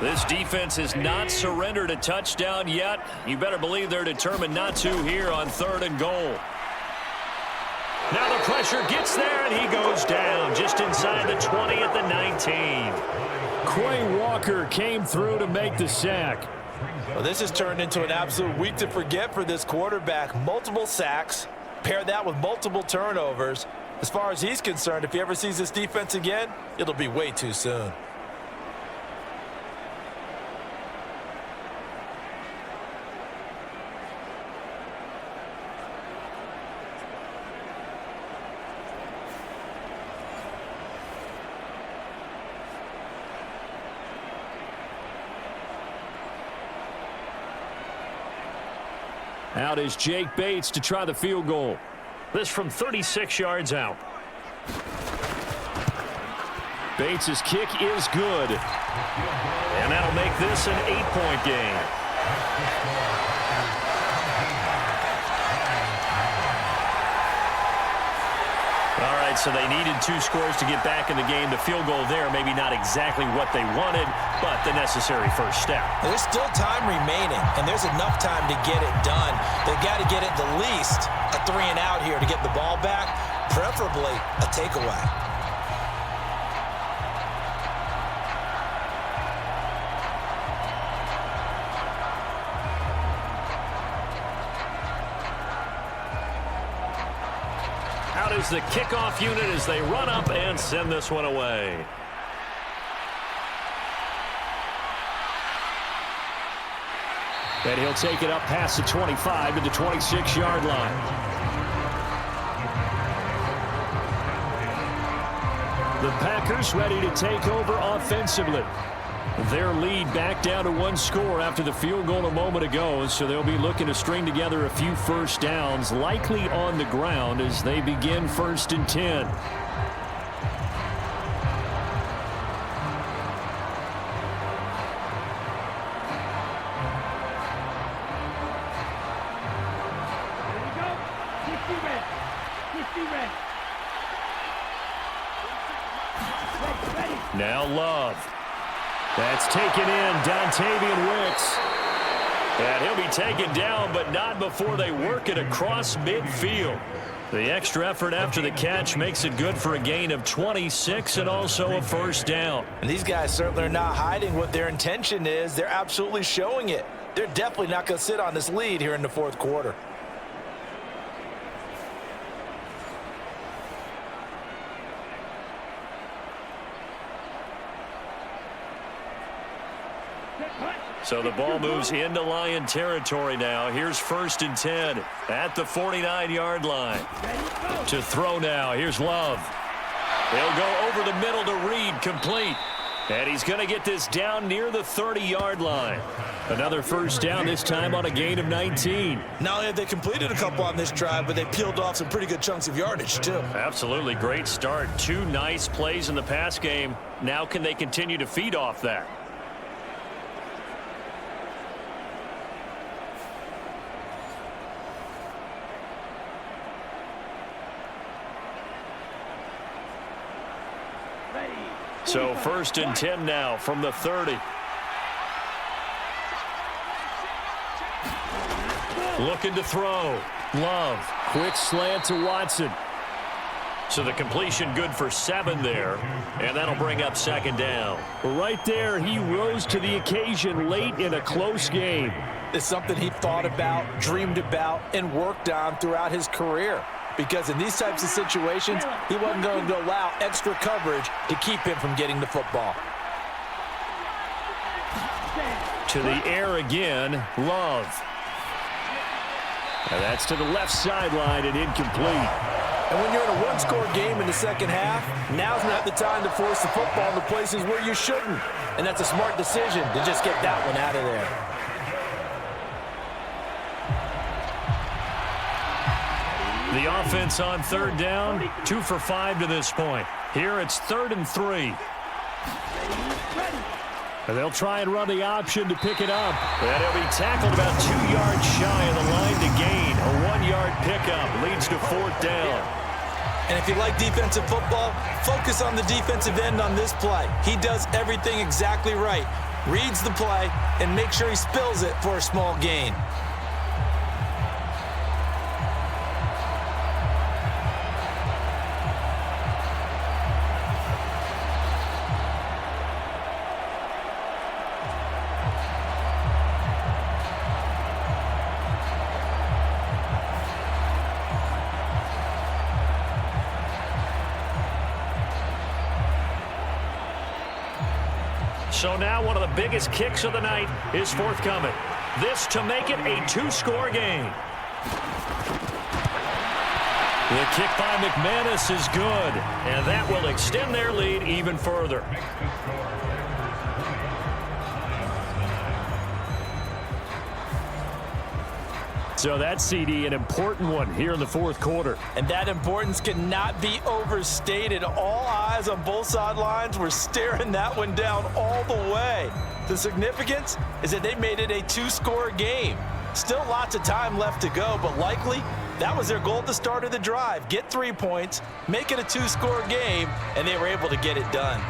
This defense has not surrendered a touchdown yet. You better believe they're determined not to here on 3rd and goal. Now the pressure gets there, and he goes down just inside the 20 at the 19.
Quay Walker came through to make the sack.
Well, this has turned into an absolute week to forget for this quarterback. Multiple sacks, pair that with multiple turnovers. As far as he's concerned, if he ever sees this defense again, it'll be way too soon.
Out is Jake Bates to try the field goal.
This from 36 yards out.
Bates' kick is good.
And that'll make this an 8-point game. All right, so they needed 2 scores to get back in the game. The field goal there, maybe not exactly what they wanted, but the necessary first step.
There's still time remaining, and there's enough time to get it done. They've got to get at the least a 3 and out here to get the ball back, preferably a takeaway.
Out is the kickoff unit as they run up and send this one away. And he'll take it up past the 25 to the 26-yard line. The Packers ready to take over offensively. Their lead back down to 1 score after the field goal a moment ago, so they'll be looking to string together a few first downs, likely on the ground as they begin 1st and 10. Now Love. That's taken in, Dontavian Wicks. And he'll be taken down, but not before they work it across midfield. The extra effort after the catch makes it good for a gain of 26 and also a first down.
And these guys certainly are not hiding what their intention is. They're absolutely showing it. They're definitely not going to sit on this lead here in the 4th quarter.
So the ball moves into Lion territory now. Here's 1st and 10 at the 49-yard line. To throw now. Here's Love. He'll go over the middle to Reed, complete. And he's going to get this down near the 30-yard line. Another first down, this time on a gain of 19.
Not only have they completed a couple on this drive, but they peeled off some pretty good chunks of yardage, too.
Absolutely great start. 2 nice plays in the pass game. Now can they continue to feed off that? So 1st and 10 now from the 30. Looking to throw. Love. Quick slant to Watson. So the completion good for 7 there. And that'll bring up 2nd down.
Right there, he rose to the occasion late in a close game.
It's something he thought about, dreamed about, and worked on throughout his career. Because in these types of situations, he wasn't going to allow extra coverage to keep him from getting the football.
To the air again, Love. And that's to the left sideline and incomplete.
And when you're in a 1-score game in the 2nd half, now's not the time to force the football into places where you shouldn't. And that's a smart decision to just get that one out of there.
The offense on 3rd down, 2 for 5 to this point. Here it's 3rd and 3.
And they'll try and run the option to pick it up.
And he'll be tackled about 2 yards shy of the line to gain. A 1-yard pickup leads to 4th down.
And if you like defensive football, focus on the defensive end on this play. He does everything exactly right. Reads the play and makes sure he spills it for a small gain.
So now one of the biggest kicks of the night is forthcoming. This to make it a 2-score game. The kick by McManus is good, and that will extend their lead even further.
So that CD, an important one here in the 4th quarter.
And that importance cannot be overstated. All eyes on both sidelines were staring that one down all the way. The significance is that they made it a 2-score game. Still lots of time left to go, but likely that was their goal at the start of the drive. Get 3 points, make it a 2-score game, and they were able to get it done.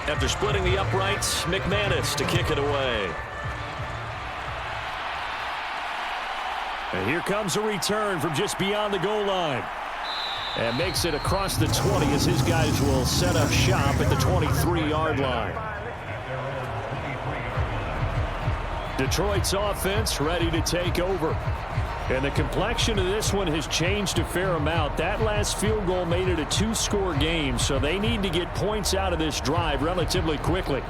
After splitting the uprights, McManus to kick it away.
And here comes a return from just beyond the goal line. And makes it across the 20 as his guys will set up shop at the 23-yard line. Detroit's offense ready to take over. And the complexion of this one has changed a fair amount. That last field goal made it a 2-score game, so they need to get points out of this drive relatively quickly.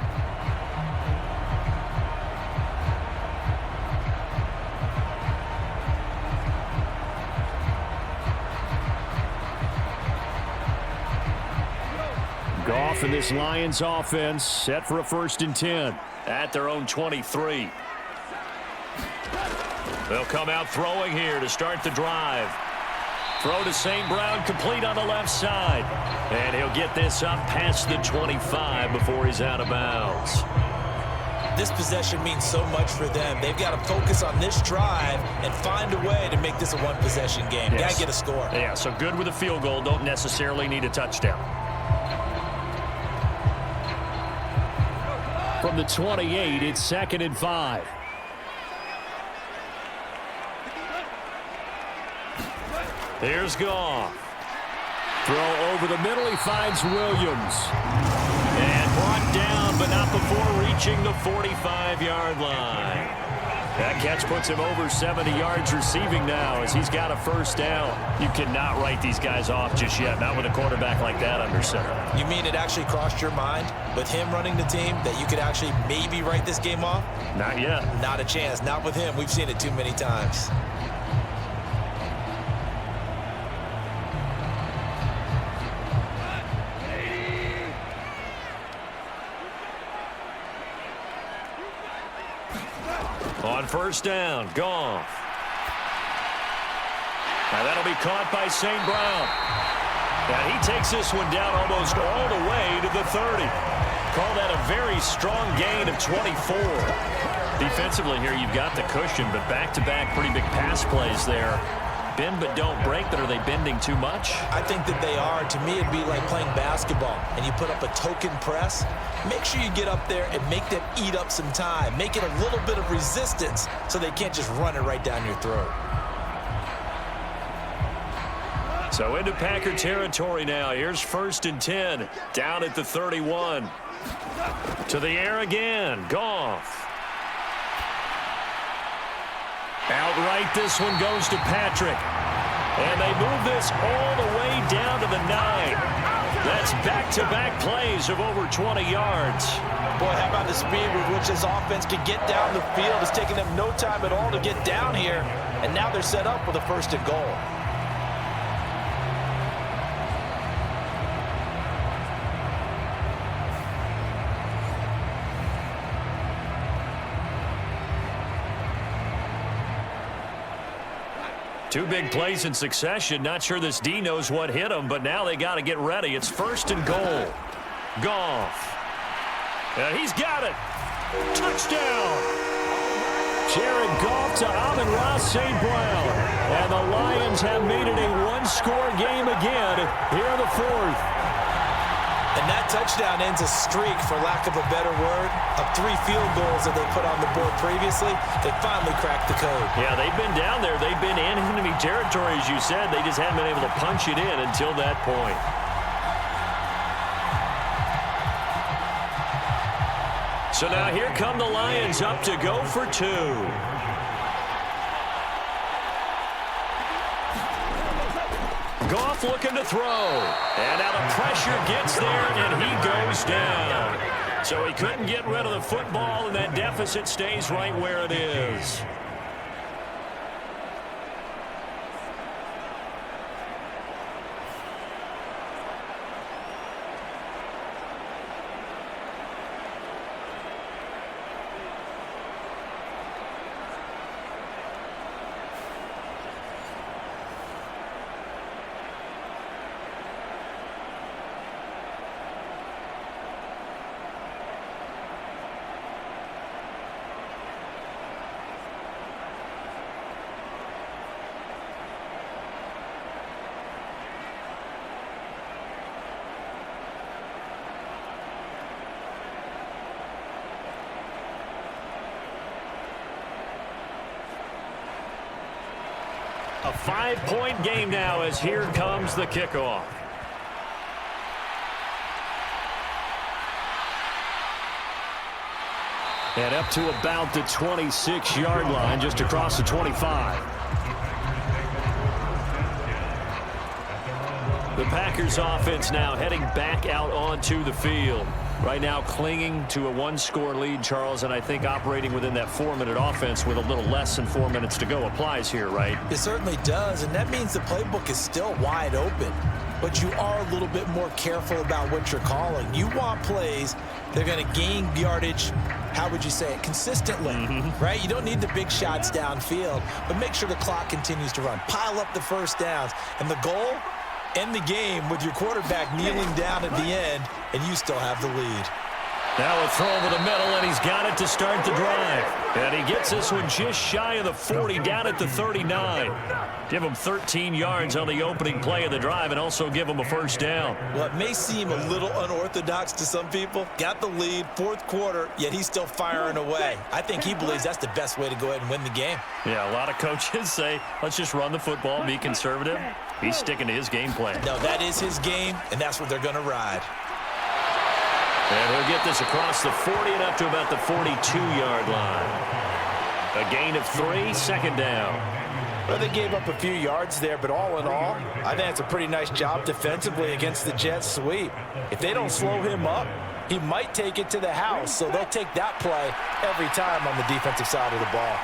Goff and this Lions offense set for a 1st and 10
at their own 23. They'll come out throwing here to start the drive. Throw to St. Brown, complete on the left side. And he'll get this up past the 25 before he's out of bounds.
This possession means so much for them. They've got to focus on this drive and find a way to make this a one-possession game.
Yes.
Got to get a score.
Yeah, so good with a field goal. Don't necessarily need a touchdown.
From the 28, it's 2nd and 5.
Here's Goff.
Throw over the middle. He finds Williams.
And brought down, but not before reaching the 45-yard line. That catch puts him over 70 yards receiving now as he's got a 1st down. You cannot write these guys off just yet, not with a quarterback like that under center.
You mean it actually crossed your mind with him running the team that you could actually maybe write this game off?
Not yet.
Not a chance. Not with him. We've seen it too many times.
On 1st down, Goff. Now that'll be caught by St. Brown. And he takes this one down almost all the way to the 30. Call that a very strong gain of 24. Defensively here, you've got the cushion, but back-to-back pretty big pass plays there. Bend but don't break, but are they bending too much?
I think that they are. To me, it'd be like playing basketball, and you put up a token press. Make sure you get up there and make them eat up some time. Make it a little bit of resistance so they can't just run it right down your throat.
So into Packer territory now. Here's 1st and 10, down at the 31. To the air again, Goff. Outright, this one goes to Patrick. And they move this all the way down to the 9. That's back-to-back plays of over 20 yards.
Boy, how about the speed with which this offense can get down the field? It's taking them no time at all to get down here. And now they're set up with a 1st and goal.
Two big plays in succession. Not sure this D knows what hit him, but now they got to get ready. It's 1st and goal. Goff. And he's got it. Touchdown.
Jared Goff to Amon-Ra St. Brown. And the Lions have made it a 1-score game again here in the 4th.
And that touchdown ends a streak, for lack of a better word, of 3 field goals that they put on the board previously. They finally cracked the code.
Yeah, they've been down there. They've been in enemy territory, as you said. They just haven't been able to punch it in until that point. So now here come the Lions up to go for 2. Goff looking to throw. And now the pressure gets there, and he goes down. So he couldn't get rid of the football, and that deficit stays right where it is. A 5-point game now as here comes the kickoff. And up to about the 26-yard line, just across the 25. The Packers offense now heading back out onto the field. Right now clinging to a one-score lead, Charles, and I think operating within that 4-minute offense with a little less than 4 minutes to go applies here, right?
It certainly does, and that means the playbook is still wide open. But you are a little bit more careful about what you're calling. You want plays that are going to gain yardage, how would you say it, consistently, right? You don't need the big shots downfield, but make sure the clock continues to run. Pile up the first downs, and the goal, end the game with your quarterback kneeling down at the end, and you still have the lead.
Now a throw over the middle, and he's got it to start the drive. And he gets this one just shy of the 40, down at the 39. Give him 13 yards on the opening play of the drive and also give him a first down.
Well, it may seem a little unorthodox to some people. Got the lead, fourth quarter, yet he's still firing away. I think he believes that's the best way to go ahead and win the game.
Yeah, a lot of coaches say, let's just run the football and be conservative. He's sticking to his game plan.
No, that is his game, and that's what they're going to ride.
And he'll get this across the 40 and up to about the 42-yard line. A gain of 3, second down.
Well, they gave up a few yards there, but all in all, I think that's a pretty nice job defensively against the Jets sweep. If they don't slow him up, he might take it to the house, so they'll take that play every time on the defensive side of the ball.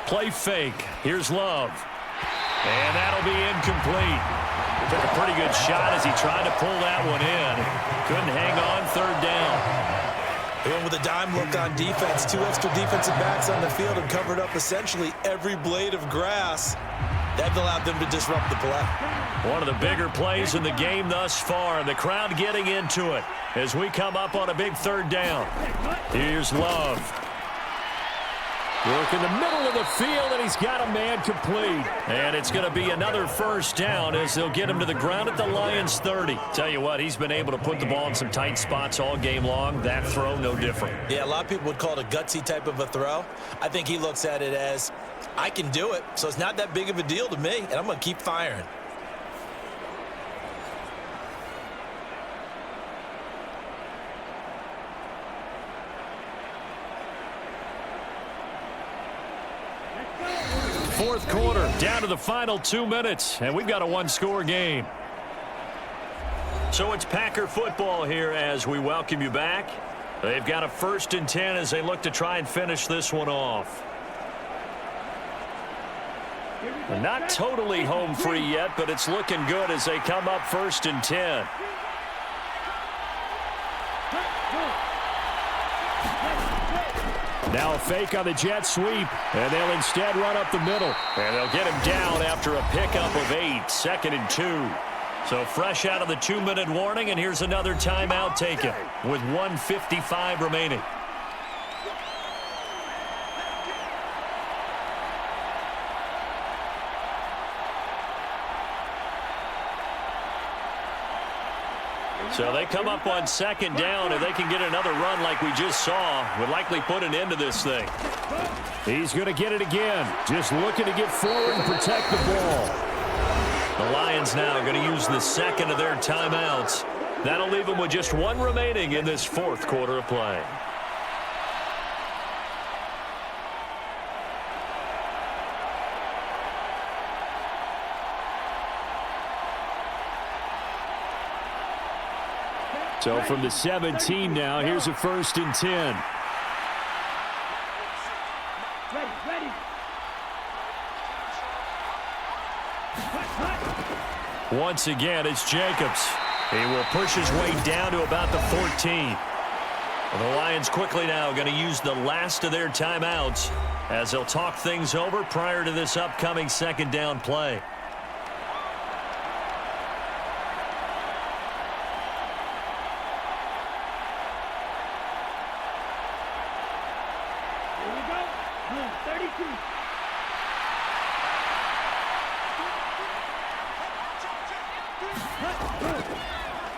Play fake. Here's Love. And that'll be incomplete. Took a pretty good shot as he tried to pull that one in. Couldn't hang on, third down.
Even with a dime look on defense, 2 extra defensive backs on the field and covered up essentially every blade of grass. That allowed them to disrupt the play.
One of the bigger plays in the game thus far, and the crowd getting into it as we come up on a big third down. Here's Love. Work in the middle of the field, and he's got a man complete. And it's going to be another first down as they'll get him to the ground at the Lions' 30. Tell you what, he's been able to put the ball in some tight spots all game long. That throw, no different.
Yeah, a lot of people would call it a gutsy type of a throw. I think he looks at it as, I can do it, so it's not that big of a deal to me, and I'm going to keep firing.
Fourth quarter, down to the final 2 minutes, and we've got a one-score game. So it's Packer football here as we welcome you back. They've got a 1st and 10 as they look to try and finish this one off. Not totally home free yet, but it's looking good as they come up 1st and 10. Now a fake on the jet sweep, and they'll instead run up the middle. And they'll get him down after a pickup of 8, 2nd and 2. So fresh out of the 2-minute warning, and here's another timeout taken with 1:55 remaining. So they come up on 2nd down, and they can get another run like we just saw. Would likely put an end to this thing.
He's going to get it again. Just looking to get forward and protect the ball.
The Lions now going to use the 2nd of their timeouts. That'll leave them with just 1 remaining in this 4th quarter of play.
So from the 17 now, here's a 1st and 10.
Once again, it's Jacobs. He will push his way down to about the 14. The Lions quickly now going to use the last of their timeouts as they'll talk things over prior to this upcoming 2nd down play.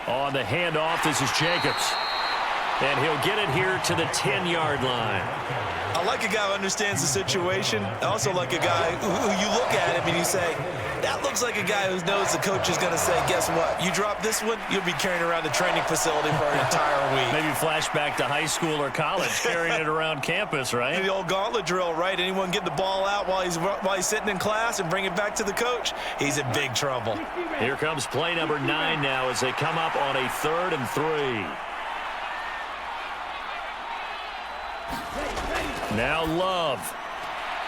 On the handoff, this is Jacobs. And he'll get it here to the 10-yard line.
I like a guy who understands the situation. I also like a guy who you look at him and you say, That looks like a guy who knows the coach is going to say, guess what? You drop this one, you'll be carrying around the training facility for an entire week.
Maybe flashback to high school or college, carrying it around campus, right?
The old gauntlet drill, right? Anyone get the ball out while he's sitting in class and bring it back to the coach, he's in big trouble.
Here comes play number 9 now as they come up on a 3rd and 3. Now Love.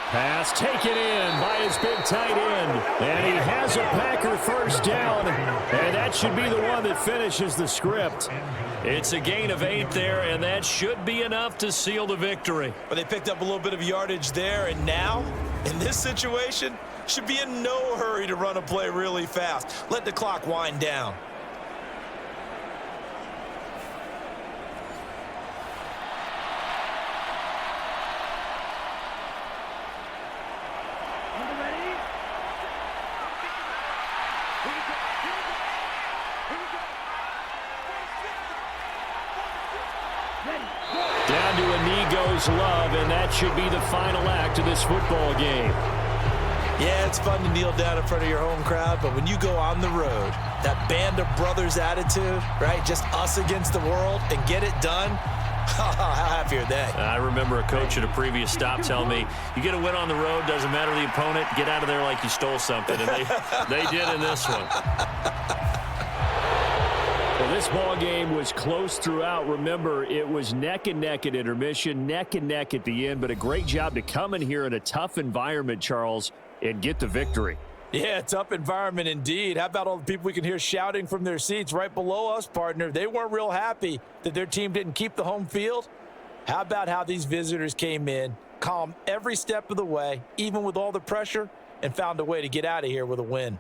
Pass taken in by his big tight end. And he has a Packer first down. And that should be the one that finishes the script. It's a gain of 8 there, and that should be enough to seal the victory.
But they picked up a little bit of yardage there, and now, in this situation, should be in no hurry to run a play really fast. Let the clock wind down.
Down to a knee goes Love, and that should be the final act of this football game.
Yeah, it's fun to kneel down in front of your home crowd, but when you go on the road, that band of brothers attitude, right, just us against the world, and get it done, how happy are they?
I remember a coach at a previous stop telling me, you get a win on the road, doesn't matter the opponent, get out of there like you stole something, and they did in this one.
Well, this ball game was close throughout. Remember, it was neck and neck at intermission, neck and neck at the end, but a great job to come in here in a tough environment, Charles, and get the victory.
Yeah, tough environment indeed. How about all the people we can hear shouting from their seats right below us, partner? They weren't real happy that their team didn't keep the home field. How about how these visitors came in, calm every step of the way, even with all the pressure, and found a way to get out of here with a win?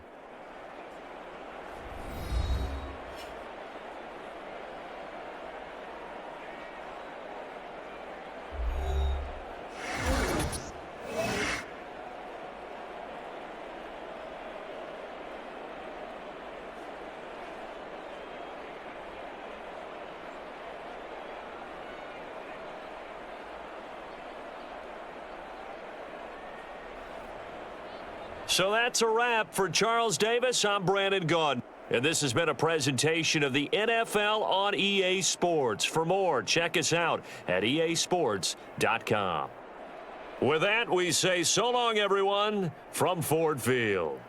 So that's a wrap for Charles Davis. I'm Brandon Gaudin. And this has been a presentation of the NFL on EA Sports. For more, check us out at easports.com. With that, we say so long, everyone, from Ford Field.